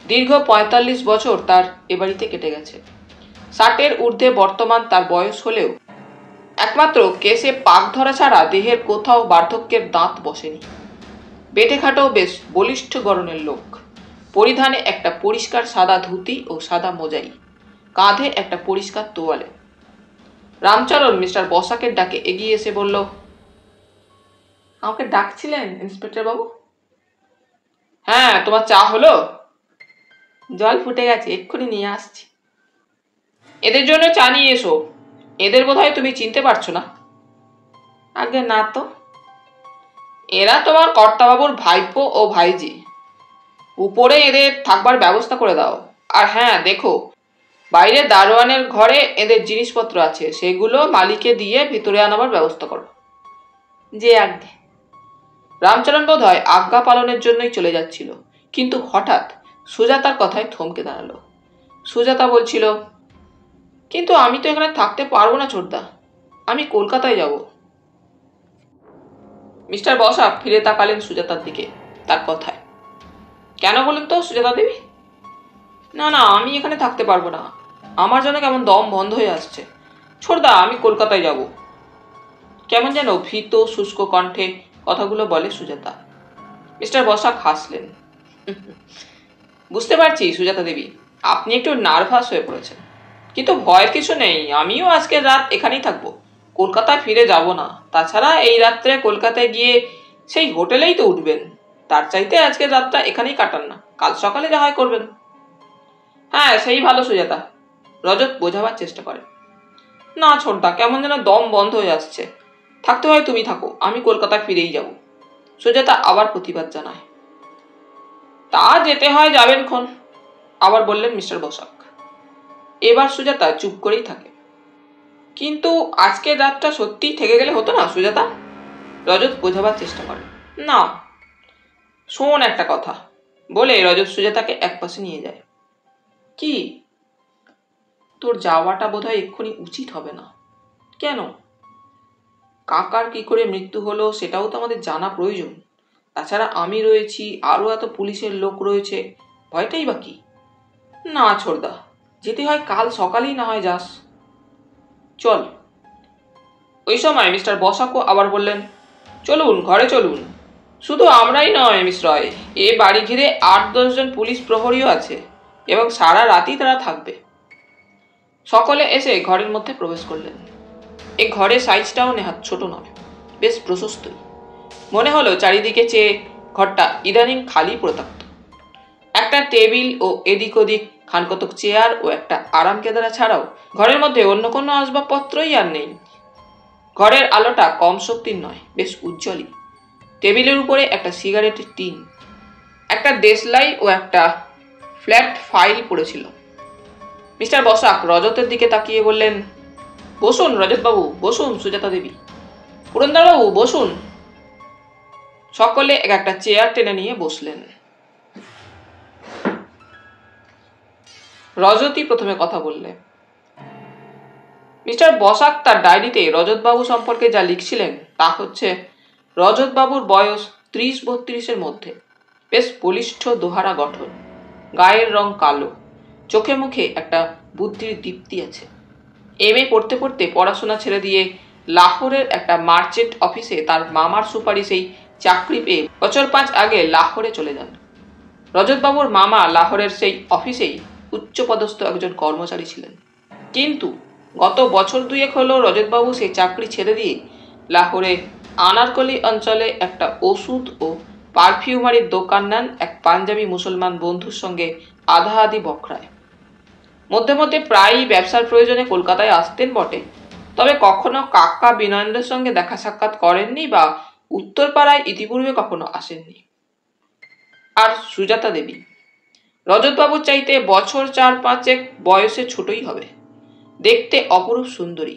দীর্ঘ 45 বছর তার এ বাড়িতে কেটে গেছে। 60-এর ঊর্ধ্বে বর্তমান তার বয়স হলেও একমাত্র কেশে পাক ধরা ছাড়া দেহের কোথাও বার্ধক্যের দাঁত বসেনি। বেঁটেখাটো বেশ বলিষ্ঠ গড়নের লোক। পরিধানে একটা পরিষ্কার সাদা ধুতি ও সাদা মোজাই, কাঁধে একটা পরিষ্কার তোয়ালে। রামচরণ মিস্টার বসাকের ডাকে এগিয়ে এসে বলল, আমাকে ডাকছিলেন ইন্সপেক্টর বাবু? হ্যাঁ, তোমার চা হলো? জল ফুটে গেছে, এক্ষুনি নিয়ে আসছি। এদের জন্য চা নিয়ে এসো। এদের বোধহয় তুমি চিনতে পারছো না। আগে না তো। এরা তোমার কর্তাবাবুর ভাইপো ও ভাইজি। উপরে এদের থাকবার ব্যবস্থা করে দাও। আর হ্যাঁ, দেখো, বাইরে দারোয়ানের ঘরে এদের জিনিসপত্র আছে, সেগুলো মালিকে দিয়ে ভিতরে আনাবার ব্যবস্থা করো। যে আজ্ঞে। রামচরণ বোধহয় আজ্ঞা পালনের জন্যই চলে যাচ্ছিল, কিন্তু হঠাৎ সুজাতার কথায় থমকে দাঁড়ালো। সুজাতা বলছিল, কিন্তু আমি তো এখানে থাকতে পারবো না ছোটদা, আমি কলকাতায় যাব। মিস্টার বসাক ফিরে তাকালেন সুজাতার দিকে, তার কথায়। কেন বলুন তো সুজাতা দেবী? না না, আমি এখানে থাকতে পারবো না, আমার যেন কেমন দম বন্ধ হয়ে আসছে। ছোটদা, আমি কলকাতায় যাব। কেমন যেন ভীত শুষ্ক কণ্ঠে কথাগুলো বলে সুজাতা। মিস্টার বসাক হাসলেন। বুঝতে পারছি সুজাতা দেবী, আপনি একটু নার্ভাস হয়ে পড়েছেন, কিন্তু ভয়ের কিছু নেই, আমিও আজকে রাত এখানেই থাকবো, কলকাতায় ফিরে যাব না। তাছাড়া এই রাত্রে কলকাতায় গিয়ে সেই হোটেলেই তো উঠবেন, তার চাইতে আজকের রাতটা এখানেই কাটান না, কাল সকালে যা হয় করবেন। হ্যাঁ, সেই ভালো সুজাতা, রজত বোঝাবার চেষ্টা করে। না ছোটদা, কেমন যেন দম বন্ধ হয়ে আসছে, থাকতে হয় তুমি থাকো, আমি কলকাতায় ফিরেই যাব। সুজাতা আবার প্রতিবাদ জানায়। তা যেতে হয় যাবেন খন, আবার বললেন মিস্টার বসাক। এবার সুজাতা চুপ করেই থাকে। কিন্তু আজকের রাতটা সত্যিই থেকে গেলে হতো না সুজাতা? রজত বোঝাবার চেষ্টা করে। না, শোন একটা কথা, বলে রজত সুজাতাকে একপাশে নিয়ে যায়। কি? তোর যাওয়াটা বোধহয় এক্ষুনি উচিত হবে না। কেন? কাকার কি করে মৃত্যু হলো সেটাও তো আমাদের জানা প্রয়োজন। তাছাড়া আমি রয়েছি, আরও এত পুলিশের লোক রয়েছে, ভয়টাই বা কি? না ছোটদা, যেতে হয় কাল সকালেই না হয় যাস। চল। ওই সময় মিস্টার বসাকও আবার বললেন, চলুন ঘরে চলুন। শুধু আমরাই নয় মিস রয়, এ বাড়ি ঘিরে 8-10 জন পুলিশ প্রহরীও আছে, এবং সারা রাতই তারা থাকবে। সকলে এসে ঘরের মধ্যে প্রবেশ করলেন। এই ঘরের সাইজটাও নেহাত ছোট নয়, বেশ প্রশস্তই। মনে হলো চারিদিকে চেয়ে ঘরটা ইদানিং খালি পড়ে থাকত। একটা টেবিল ও এদিক ওদিক খানকতক চেয়ার ও একটা আরাম কেদারা ছাড়াও ঘরের মধ্যে অন্য কোনো আসবাবপত্রই আর নেই। ঘরের আলোটা কম শক্তির নয়, বেশ উজ্জ্বলই। টেবিলের উপরে একটা সিগারেটের টিন, একটা দেশলাই ও একটা ফ্ল্যাট ফাইল পড়েছিল। মিস্টার বসাক রজতের দিকে তাকিয়ে বললেন, বসুন রজতবাবু, বসুন সুজাতা দেবী, পুরন্দরবাবু বসুন। সকলে একটা চেয়ার টেনে নিয়ে বসলেন। রজতই প্রথমে কথা বললে। মিস্টার বসাক তার ডায়েরিতে রজতবাবু সম্পর্কে যা লিখছিলেন তা হচ্ছে, রজতবাবুর বয়স 30-32-এর মধ্যে, বেশ বলিষ্ঠ দোহারা গঠন, গায়ের রং কালো, চোখে মুখে একটা বুদ্ধির দীপ্তি আছে। এমএ পড়তে পড়তে পড়াশোনা ছেড়ে দিয়ে লাহোরের একটা মার্চেন্ট অফিসে তার মামার সুপারিশেই চাকরি পেয়ে বছর 5 আগে লাহোরে চলে যান। রজতবাবুর মামা লাহোরের সেই অফিসেই উচ্চপদস্থ একজন কর্মচারী ছিলেন, কিন্তু গত বছর 2 হলো রজতবাবু সেই চাকরি ছেড়ে দিয়ে লাহোরে আনারকলি অঞ্চলে একটা ওষুধ ও পারফিউমারির দোকান নেন এক পাঞ্জাবি মুসলমান বন্ধুর সঙ্গে আধাআধি বকরায়। মধ্যে মধ্যে প্রায়ই ব্যবসার প্রয়োজনে কলকাতায় আসতেন বটে, তবে কখনো কাকা বিনয়েন্দ্রের সঙ্গে দেখা সাক্ষাৎ করেননি বা উত্তরপাড়ায় ইতিপূর্বে কখনো আসেননি। আর সুজাতা দেবী রজতবাবুর চাইতে বছর 4-5 বয়সে ছোটই হবে, দেখতে অপরূপ সুন্দরী।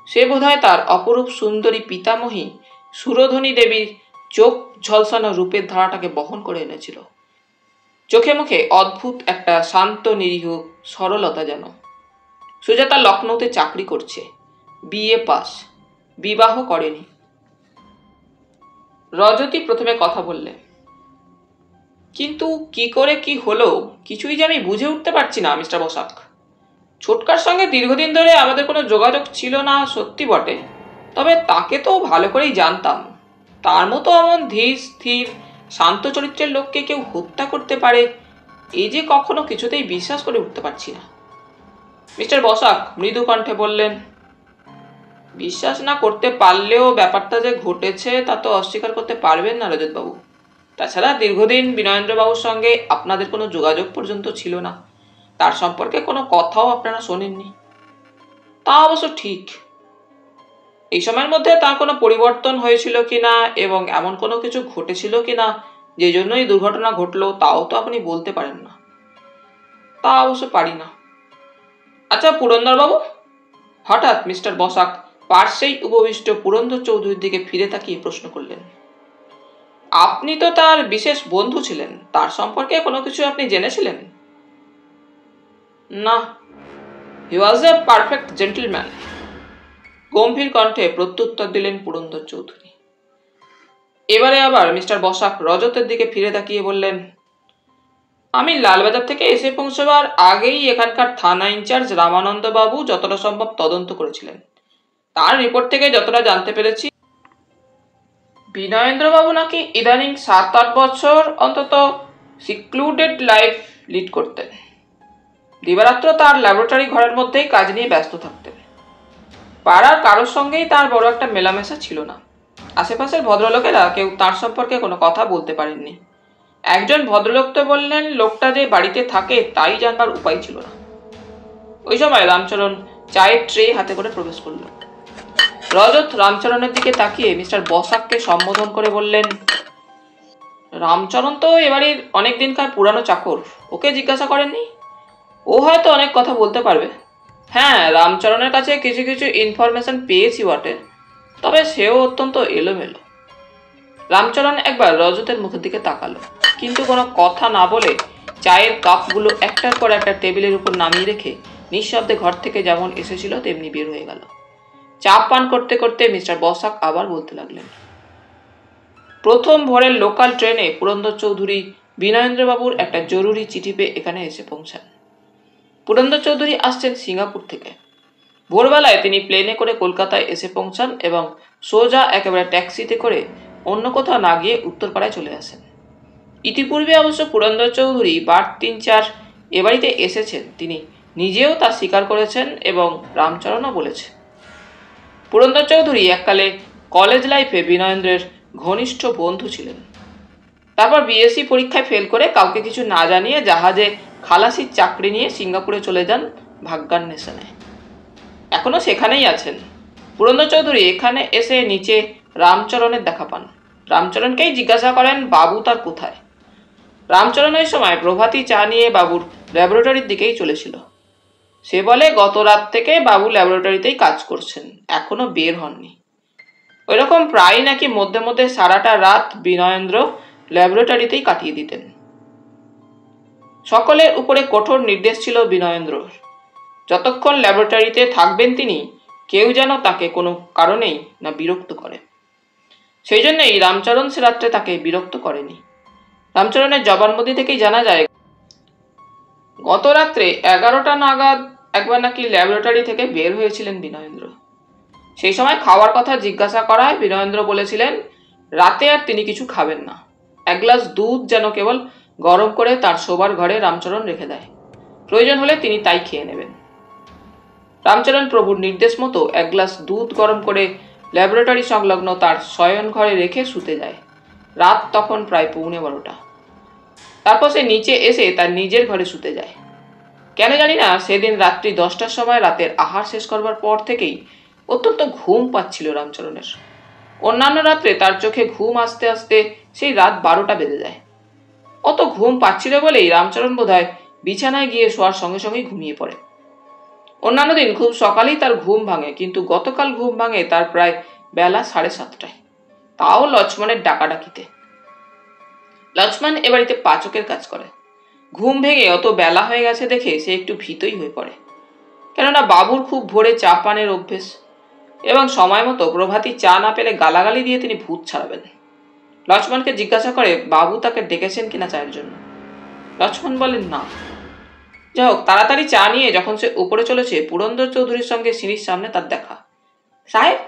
সে বোধহয় তার অপরূপ সুন্দরী পিতামহী সুরধনী দেবীর চোখ ঝলসানো রূপের ধারাটাকে বহন করে এনেছিল। চোখে মুখে অদ্ভুত একটা শান্ত নিরীহ সরলতা যেন। সুজাতা লখনৌতে চাকরি করছে, বিএ পাস, বিবাহ করেনি। রজতী প্রথমে কথা বললে, কিন্তু কি করে কি হলো কিছুই যে আমি বুঝে উঠতে পারছি না মিস্টার বসাক। ছোটকার সঙ্গে দীর্ঘদিন ধরে আমাদের কোনো যোগাযোগ ছিল না সত্যি বটে, তবে তাকে তো ভালো করেই জানতাম। তার মতো এমন ধীর স্থির শান্ত চরিত্রের লোককে কেউ হত্যা করতে পারে, এই যে কখনো কিছুতেই বিশ্বাস করে উঠতে পারছি না। মিস্টার বসাক মৃদু কণ্ঠে বললেন, বিশ্বাস না করতে পারলেও ব্যাপারটা যে ঘটেছে তা তো অস্বীকার করতে পারবেন না রজতবাবু। তাছাড়া দীর্ঘদিন বিনয়েন্দ্রবাবুর সঙ্গে আপনাদের কোনো যোগাযোগ পর্যন্ত ছিল না, তার সম্পর্কে কোনো কথাও আপনারা শোনেননি। তা অবশ্য ঠিক। এই সময়ের মধ্যে তার কোনো পরিবর্তন হয়েছিল কিনা এবং এমন কোনো কিছু ঘটেছিল কিনা যে জন্যই দুর্ঘটনা ঘটলো তাও তো আপনি বলতে পারেন না। তা অবশ্য পারি না। আচ্ছা পুরন্দরবাবু, হঠাৎ মিস্টার বসাক পার্শ্বেই উপবিষ্ট পুরন্দর চৌধুরীর দিকে ফিরে তাকিয়ে প্রশ্ন করলেন, আপনি তো তার বিশেষ বন্ধু ছিলেন, তার সম্পর্কে কোনো কিছু আপনি জেনেছিলেন? না, হি ওয়াজ এ পারফেক্ট জেন্টলম্যান, গম্ভীর কণ্ঠে প্রত্যুত্তর দিলেন পুরন্দর চৌধুরী। এবারে আবার মিস্টার বসাক রজতের দিকে ফিরে তাকিয়ে বললেন, আমি লালবাজার থেকে এসে পৌঁছবার আগেই এখানকার থানা ইনচার্জ রামানন্দ বাবু যতটা সম্ভব তদন্ত করেছিলেন। তার রিপোর্ট থেকে যতটা জানতে পেরেছি, বিনয়েন্দ্র বাবু নাকি ইদানিং 7-8 বছর অন্তত সিক্লুডেড লাইফ লিড করতেন। দিবারাত্র তার ল্যাবরেটরি ঘরের মধ্যেই কাজ নিয়ে ব্যস্ত থাকতেন। পাড়ার কারোর সঙ্গেই তার বড় একটা মেলামেশা ছিল না। আশেপাশের ভদ্রলোকেরা কেউ তার সম্পর্কে কোনো কথা বলতে পারেননি। একজন ভদ্রলোক তো বললেন, লোকটা যে বাড়িতে থাকে তাই জানবার উপায় ছিল না। ওই সময় রামচরণ চায়ের ট্রে হাতে করে প্রবেশ করল। রজত রামচরণের দিকে তাকিয়ে মিস্টার বসাককে সম্বোধন করে বললেন, রামচরণ তো এবাড়ির অনেক দিনকার পুরানো চাকর, ওকে জিজ্ঞাসা করেননি? ও হয়তো অনেক কথা বলতে পারবে। হ্যাঁ, রামচরণের কাছে কিছু কিছু ইনফরমেশন পেয়েছি বটে, তবে সেও অত্যন্ত এলোমেলো। রামচরণ একবার রজতের মুখের দিকে তাকালো, কিন্তু কোনো কথা না বলে চায়ের কাপগুলো একটার পর একটা টেবিলের উপর নামিয়ে রেখে নিঃশব্দে ঘর থেকে যেমন এসেছিল তেমনি বের হয়ে গেল। চা পান করতে করতে মিস্টার বসাক আবার বলতে লাগলেন, প্রথম ভোরের লোকাল ট্রেনে পুরন্দর চৌধুরী বিনয়েন্দ্রবাবুর একটা জরুরি চিঠি পেয়ে এখানে এসে পৌঁছান। পুরন্দর চৌধুরী আসছেন সিঙ্গাপুর থেকে। ভোরবেলায় তিনি প্লেনে করে কলকাতায় এসে পৌঁছান এবং সোজা একেবারে ট্যাক্সিতে করে অন্য কোথাও না গিয়ে উত্তরপাড়ায় চলে আসেন। ইতিপূর্বে অবশ্য পুরন্দর চৌধুরী বার 3-4 এ বাড়িতে এসেছেন, তিনি নিজেও তা স্বীকার করেছেন এবং রামচরণও বলেছে। পুরন্দর চৌধুরী এককালে কলেজ লাইফে বিনয়েন্দ্রের ঘনিষ্ঠ বন্ধু ছিলেন। তারপর বিএসসি পরীক্ষায় ফেল করে কাউকে কিছু না জানিয়ে জাহাজে খালাসির চাকরি নিয়ে সিঙ্গাপুরে চলে যান ভাগ্যান্বেষণে। এখনো সেখানেই আছেন। পুরন্দর চৌধুরী এখানে এসে নিচে রামচরণের দেখা পান। রামচরণকেই জিজ্ঞাসা করেন বাবু তার কোথায়। রামচরণ ওই সময় প্রভাতী চা নিয়ে বাবুর ল্যাবরেটরির দিকেই চলেছিল। সে বলে, গত রাত থেকে বাবু ল্যাবরেটরিতেই কাজ করছেন, এখনো বের হননি। ওইরকম প্রায় নাকি মধ্যে মধ্যে সারাটা রাত বিনয়েন্দ্র ল্যাবরেটরিতেই কাটিয়ে দিতেন। সকলের উপরে কঠোর নির্দেশ ছিল বিনয়েন্দ্রর, যতক্ষণ ল্যাবরেটরিতে থাকবেন তিনি, কেউ যেন তাকে কোনো কারণেই না বিরক্ত করে। সেই জন্যই রামচরণ সে রাত্রে তাকে বিরক্ত করেনি। রামচরণের জবানবন্দি থেকেই জানা যায়, গত রাত্রে 11টা নাগাদ একবার নাকি ল্যাবরেটরি থেকে বের হয়েছিলেন বিনয়েন্দ্র। সেই সময় খাওয়ার কথা জিজ্ঞাসা করায় বিনয়েন্দ্র বলেছিলেন রাতে আর তিনি কিছু খাবেন না। 1 গ্লাস দুধ যেন কেবল গরম করে তার শোবার ঘরে রামচরণ রেখে দেয়, প্রয়োজন হলে তিনি তাই খেয়ে নেবেন। রামচরণ প্রভুর নির্দেশ মতো 1 গ্লাস দুধ গরম করে ল্যাবরেটরি সংলগ্ন তার শয়ন ঘরে রেখে শুতে যায়। রাত তখন প্রায় 11:15। তারপর সে নিচে এসে তার নিজের ঘরে শুতে যায়। কেন জানি না, সেদিন রাত্রি 10টার সময় রাতের আহার শেষ করবার পর থেকেই অত্যন্ত ঘুম পাচ্ছিল রামচরণের। অন্যান্য রাত্রে তার চোখে ঘুম আসতে আসতে সেই রাত 12টা বেজে যায়। অত ঘুম পাচ্ছিল বলেই রামচরণ বোধহয় বিছানায় গিয়ে শোয়ার সঙ্গে সঙ্গেই ঘুমিয়ে পড়ে। অন্যান্য দিন খুব সকালেই তার ঘুম ভাঙে, কিন্তু গতকাল ঘুম ভাঙে তার প্রায় বেলা 7:30টায়, তাও লক্ষ্মণের ডাকাডাকিতে। লক্ষ্মণ এ বাড়িতে পাচকের কাজ করে। ঘুম ভেঙে অত বেলা হয়ে গেছে দেখে সে একটু ভীতই হয়ে পড়ে, কেননা বাবুর খুব ভোরে চা পানের অভ্যেস এবং সময় মতো প্রভাতী চা না পেলে গালাগালি দিয়ে তিনি ভূত ছাড়াবেন। লক্ষ্মণকে জিজ্ঞাসা করে বাবু তাকে ডেকেছেন কিনা চায়ের জন্য। লক্ষ্মণ বলেন না। যাই হোক, তাড়াতাড়ি চা নিয়ে যখন সে উপরে চলেছে, পুরন্দর চৌধুরীর সঙ্গে সিঁড়ির সামনে তার দেখা। সাহেব,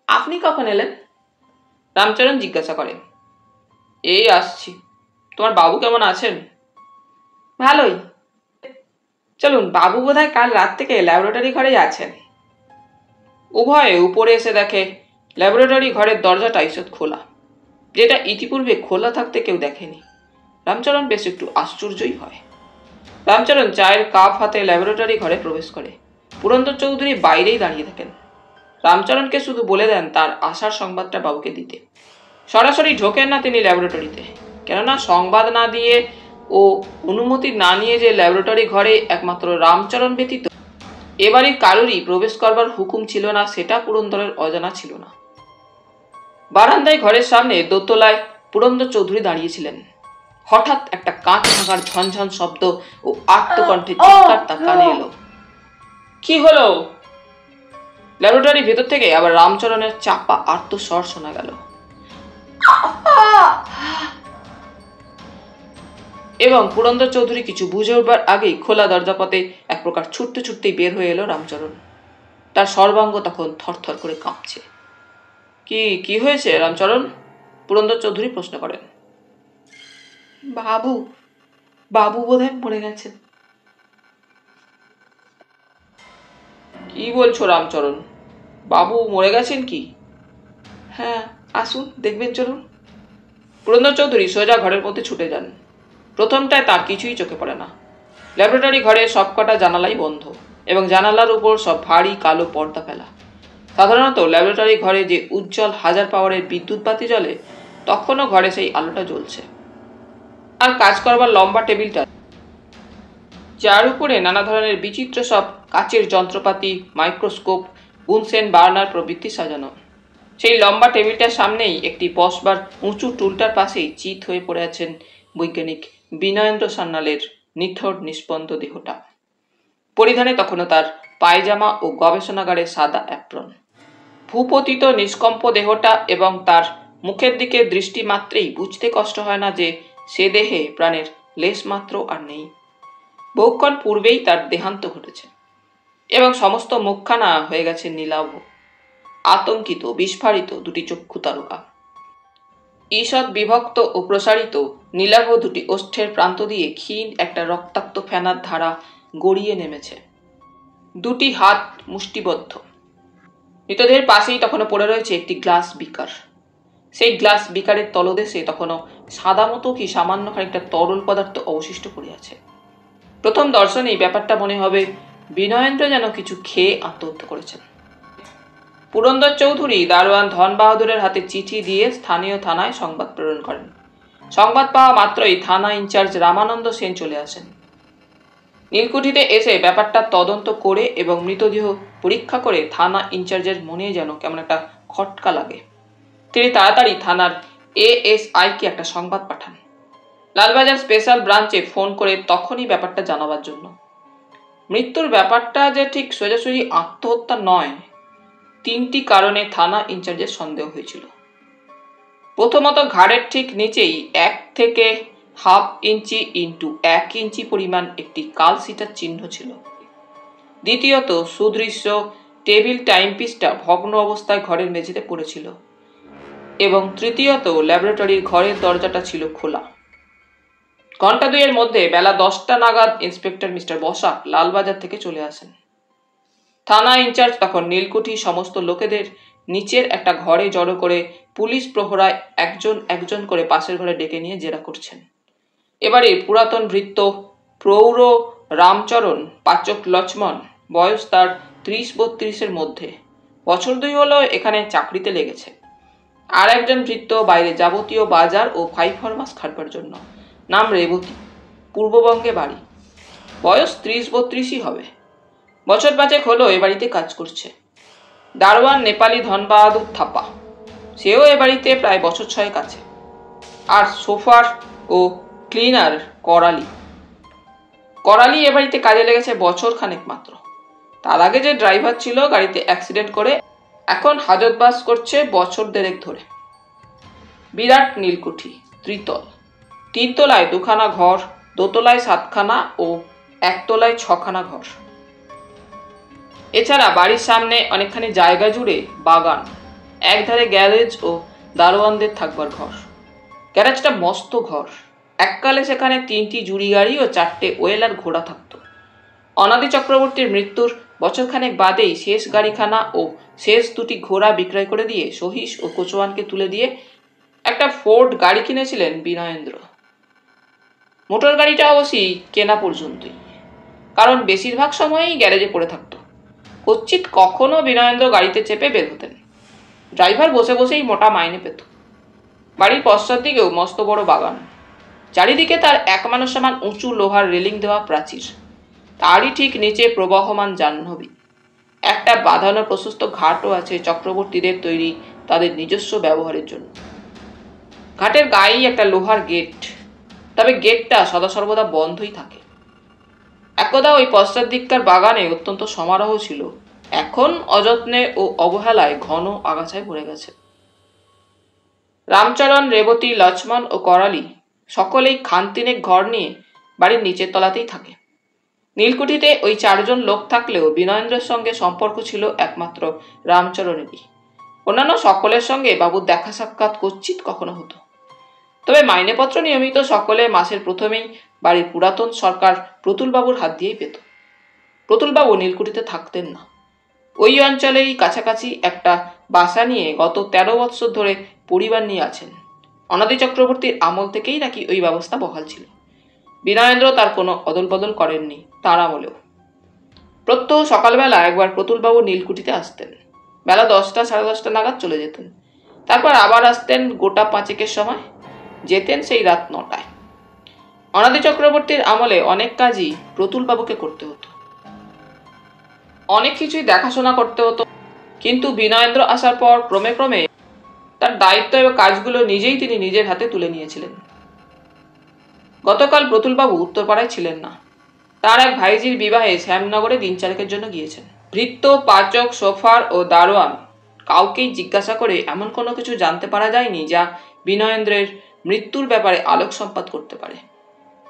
আপনি কখন এলেন? রামচরণ জিজ্ঞাসা করেন। এই আসছি। তোমার বাবু কেমন আছেন? ভালোই। চলুন, বাবু বোধহয় কাল রাত থেকে ল্যাবরেটরি ঘরেই আছেন। উভয়ে উপরে এসে দেখে ল্যাবরেটরি ঘরের দরজাটা ঈষৎ খোলা, যেটা ইতিপূর্বে খোলা থাকতে কেউ দেখেনি। রামচরণ বেশ একটু আশ্চর্যই হয়। রামচরণ চায়ের কাপ হাতে ল্যাবরেটরি ঘরে প্রবেশ করে। পুরন্দর চৌধুরী বাইরেই দাঁড়িয়ে থাকেন। রামচরণকে শুধু বলে দেন তার আসার সংবাদটা বাবুকে দিতে। সরাসরি ঢোকেন না তিনি ল্যাবরেটরিতে, কেননা সংবাদ না দিয়ে ও অনুমতি না নিয়ে যে ল্যাবরেটরি ঘরে একমাত্র রামচরণ ব্যতীত এবারই কারোরই প্রবেশ করবার হুকুম ছিল না, সেটা পুরন্দরের অজানা ছিল না। বারান্দায় ঘরের সামনে দোতলায় পুরন্দর চৌধুরী দাঁড়িয়েছিলেন। হঠাৎ একটা কাঁচ ভাঙার ঝনঝন শব্দ ও আর্তকণ্ঠে চিৎকার তার কানে এলো। কি হলো? ল্যাবরেটরির ভেতর থেকে আবার রামচরণের চাপা আর্ত স্বর শোনা গেল এবং পুরন্দর চৌধুরী কিছু বুঝে উঠবার আগেই খোলা দরজাপথে এক প্রকার ছুটতে ছুটতেই বের হয়ে এলো রামচরণ। তার সর্বাঙ্গ তখন থরথর করে কাঁপছে। কি হয়েছে রামচরণ? পুরন্দর চৌধুরী প্রশ্ন করেন। বাবু বোধহয় মরে গেছেন। কি বলছো রামচরণ? বাবু মরে গেছেন কি? হ্যাঁ, আসুন দেখবেন, চলুন। পুরন্দর চৌধুরী সোজা ঘরের মধ্যে ছুটে যান। প্রথমটায় তার কিছুই চোখে পড়ে না। ল্যাবরেটরি ঘরে সবকটা জানালাই বন্ধ এবং জানালার উপর সব ভারী কালো পর্দা ফেলা। সাধারণত ল্যাবরেটরি ঘরে যে উজ্জ্বল 1000 পাওয়ারের বিদ্যুৎ বাতি জ্বলে, তখনও ঘরে সেই আলোটা জ্বলছে। আর কাজ করবার লম্বা টেবিলটা, যার উপরে নানা ধরনের বিচিত্র সব কাচের যন্ত্রপাতি, মাইক্রোস্কোপ, বুনসেন বার্নার প্রভৃতি সাজানো। সেই লম্বা টেবিলটার সামনেই একটি বসবার উঁচু টুলটার পাশেই চিত হয়ে পড়ে আছেন বৈজ্ঞানিক বিনয়েন্দ্র সান্যালের নিথর নিস্পন্দ দেহটা। পরিধানে তখনও তার পায়জামা ও গবেষণাগারের সাদা অ্যাপ্রন। ভূপতিত নিষ্কম্প দেহটা এবং তার মুখের দিকে দৃষ্টি মাত্রেই বুঝতে কষ্ট হয় না যে সে দেহে প্রাণের লেশ মাত্র আর নেই। বহুক্ষণ পূর্বেই তার দেহান্ত ঘটেছে এবং সমস্ত মুখখানা হয়ে গেছে নীলাভ, আতঙ্কিত, বিস্ফারিত দুটি চক্ষু তারকা। ঈষৎ বিভক্ত ও প্রসারিত নীলাভ দুটি ওষ্ঠের প্রান্ত দিয়ে ক্ষীণ একটা রক্তাক্ত ফেনার ধারা গড়িয়ে নেমেছে। দুটি হাত মুষ্টিবদ্ধ। মৃতদেহের পাশেই তখনও পড়ে রয়েছে একটি গ্লাস বিকার। সেই গ্লাস বিকারের তলদেশে তখনও সাদা মতো কি সামান্য খানিকটা তরল পদার্থ অবশিষ্ট পড়িয়াছে। প্রথম দর্শনেই ব্যাপারটা মনে হবে বিনয়েন্দ্র যেন কিছু খেয়ে আত্মহত্যা করেছেন। পুরন্দর চৌধুরী দারোয়ান ধন বাহাদুরের হাতে চিঠি দিয়ে স্থানীয় থানায় সংবাদ প্রেরণ করেন। সংবাদ পাওয়া মাত্রই থানা ইনচার্জ রামানন্দ সেন চলে আসেন। নীলকুঠিতে এসে ব্যাপারটা তদন্ত করে এবং মৃতদেহ পরীক্ষা করে থানা ইনচার্জের মনে যেন কেমন একটা খটকা লাগে। তিনি তাড়াতাড়ি থানার ASI-কে একটা সংবাদ পাঠান, লালবাজার স্পেশাল ব্রাঞ্চে ফোন করে তখনই ব্যাপারটা জানাবার জন্য। মৃত্যুর ব্যাপারটা যে ঠিক সোজাসুজি আত্মহত্যা নয়, 3টি কারণে থানা ইনচার্জের সন্দেহ হয়েছিল। প্রথমত, ঘাড়ের ঠিক নিচেই 1 থেকে 1/2 ইঞ্চি ইন্টু 1 ইঞ্চি পরিমাণ একটি কালসিটার চিহ্ন ছিল। দ্বিতীয়ত, সুদৃশ্য টেবিল টাইমপিসটা ভগ্ন অবস্থায় ঘরের মেঝেতে পড়েছিল। এবং তৃতীয়ত, ল্যাবরেটরির ঘরের দরজাটা ছিল খোলা। ঘণ্টা 2-এর মধ্যে বেলা 10টা নাগাদ ইন্সপেক্টর মিস্টার বসাক লালবাজার থেকে চলে আসেন। থানা ইনচার্জ তখন নীলকুঠি সমস্ত লোকেদের নিচের একটা ঘরে জড়ো করে পুলিশ প্রহরায় একজন একজন করে পাশের ঘরে ডেকে নিয়ে জেরা করছেন। এবারে পুরাতন ভৃত্য প্রৌঢ় রামচরণ পাচক লক্ষ্মণ, বয়স তার 30-32-এর মধ্যে, বছর 2 হলো এখানে চাকরিতে লেগেছে। আর একজন ভৃত্য বাইরে যাবতীয় বাজার ও 5 ফরমাস খাটবার জন্য, নাম রেবতী, পূর্ববঙ্গে বাড়ি, বয়স 30-32ই হবে, বছর 5 হলো এ বাড়িতে কাজ করছে। দারোয়ান নেপালি ধন বাহাদুর থাপা, সেও এ বাড়িতে প্রায় বছর 6 আছে। আর সোফার ও ক্লিনার করালি এ বাড়িতে কাজে লেগেছে বছর খানেক মাত্র। তার আগে যে ড্রাইভার ছিল গাড়িতে অ্যাক্সিডেন্ট করে এখন হাজতবাস করছে বছর 1.5 ধরে। বিরাট নীলকুঠি, ত্রিতল, 3 তলায় 2খানা ঘর, 2 তলায় 7খানা ও 1 তলায় 6খানা ঘর। এছাড়া বাড়ির সামনে অনেকখানি জায়গা জুড়ে বাগান, একধারে গ্যারেজ ও দারোয়ানদের থাকবার ঘর। গ্যারেজটা মস্ত ঘর। এককালে সেখানে 3টি জুড়ি গাড়ি ও 4টে ওয়েলার ঘোড়া থাকত। অনাদি চক্রবর্তীর মৃত্যুর বছরখানেক বাদেই শেষ গাড়িখানা ও শেষ 2টি ঘোড়া বিক্রয় করে দিয়ে সহিস ও কোচওয়ানকে তুলে দিয়ে একটা ফোর্ড গাড়ি কিনেছিলেন বিনয়েন্দ্র। মোটর গাড়িটা অবশ্যই কেনা পর্যন্তই, কারণ বেশিরভাগ সময়ই গ্যারেজে পড়ে থাকত। কচ্ছিৎ কখনো বিনয়েন্দ্র গাড়িতে চেপে বের হতেন। ড্রাইভার বসে বসেই মোটা মাইনে পেত। বাড়ির পশ্চাৎ দিকেও মস্ত বড় বাগান, চারিদিকে তার 1 মানুষ সমান উঁচু লোহার রেলিং দেওয়া প্রাচীর, তারই ঠিক নিচে প্রবহমান জাহ্নবী। একটা বাঁধানো প্রশস্ত ঘাটও আছে চক্রবর্তীদের তৈরি তাদের নিজস্ব ব্যবহারের জন্য। ঘাটের গায়েই একটা লোহার গেট, তবে গেটটা সদা সর্বদা বন্ধই থাকে। একদা ওই পশ্চাৎ দিককার বাগানে অত্যন্ত সমারোহ ছিল, এখন অযত্নে ও অবহেলায় ঘন আগাছায় ভরে গেছে। রামচরণ, রেবতী, লক্ষ্মণ ও করালি সকলেই খানতিনেক ঘর নিয়ে বাড়ির নিচের তলাতেই থাকে। নীলকুঠিতে ওই 4 জন লোক থাকলেও বিনয়েন্দ্রের সঙ্গে সম্পর্ক ছিল একমাত্র রামচরণেরই। অন্যান্য সকলের সঙ্গে বাবুর দেখা সাক্ষাৎ কচ্ছিৎ কখনো হতো। তবে মাইনেপত্র নিয়মিত সকলে মাসের প্রথমেই বাড়ির পুরাতন সরকার প্রতুলবাবুর হাত দিয়েই পেত। প্রতুলবাবু নীলকুঠিতে থাকতেন না। ওই অঞ্চলেই কাছাকাছি একটা বাসা নিয়ে গত 13 বৎসর ধরে পরিবার নিয়ে আছেন। অনাদি চক্রবর্তীর আমল থেকেই নাকি ওই ব্যবস্থা বহাল ছিল। বিনয়েন্দ্র তার কোনো অদল বদল করেননি তার আমলেও। প্রত্যহ সকালবেলা একবার প্রতুলবাবু নীলকুঠিতে আসতেন। বেলা 10টা সাড়ে 10টা নাগাদ চলে যেতেন। তারপর আবার আসতেন গোটা 5-এর সময়, যেতেন সেই রাত 9টায়। অনাদি চক্রবর্তীর আমলে অনেক কাজই প্রতুলবাবুকে করতে হতো, অনেক কিছুই দেখাশোনা করতে হতো। কিন্তু বিনয়েন্দ্র আসার পর ক্রমে ক্রমে তার দায়িত্ব এবং কাজগুলো নিজেই তিনি নিজের হাতে তুলে নিয়েছিলেন। গতকাল প্রতুলবাবু উত্তরপাড়ায় ছিলেন না। তার এক ভাইজির বিবাহে শ্যামনগরে 3-4 জন্য গিয়েছেন। ভৃত্য, পাচক, সোফার ও দারোয়ান কাউকেই জিজ্ঞাসা করে এমন কোনো কিছু জানতে পারা যায়নি যা বিনয়েন্দ্রের মৃত্যুর ব্যাপারে আলোক সম্পাদ করতে পারে।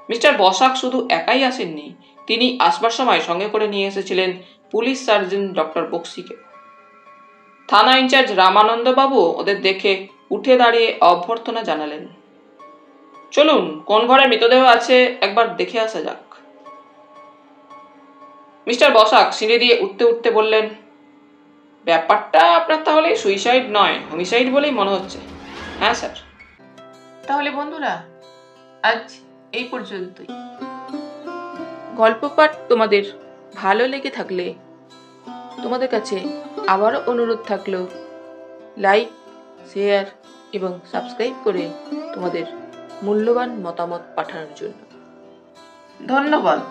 মিস্টার বসাক শুধু একাই আসেননি, তিনি আসবার সময় সঙ্গে করে নিয়ে এসেছিলেন পুলিশ সার্জন ডক্টর বক্সিকে। থানা ইনচার্জ রামানন্দ বাবু ওদের দেখে উঠে দাঁড়িয়ে অভ্যর্থনা জানালেন। চলুন, কোন ঘরে মৃতদেহ আছে একবার দেখে আসা যাক। মিস্টার বসাক সিঁড়ি দিয়ে উঠতে উঠতে বললেন, ব্যাপারটা আপনার তাহলে সুইসাইড নয়, হোমিসাইড বলেই মনে হচ্ছে। হ্যাঁ স্যার। তাহলে বন্ধুরা, আজ এই পর্যন্তই। গল্প পাঠ তোমাদের ভালো লেগে থাকলে তোমাদের কাছে আবারও অনুরোধ থাকলো, লাইক, শেয়ার এবং সাবস্ক্রাইব করে তোমাদের মূল্যবান মতামত পাঠানোর জন্য। ধন্যবাদ।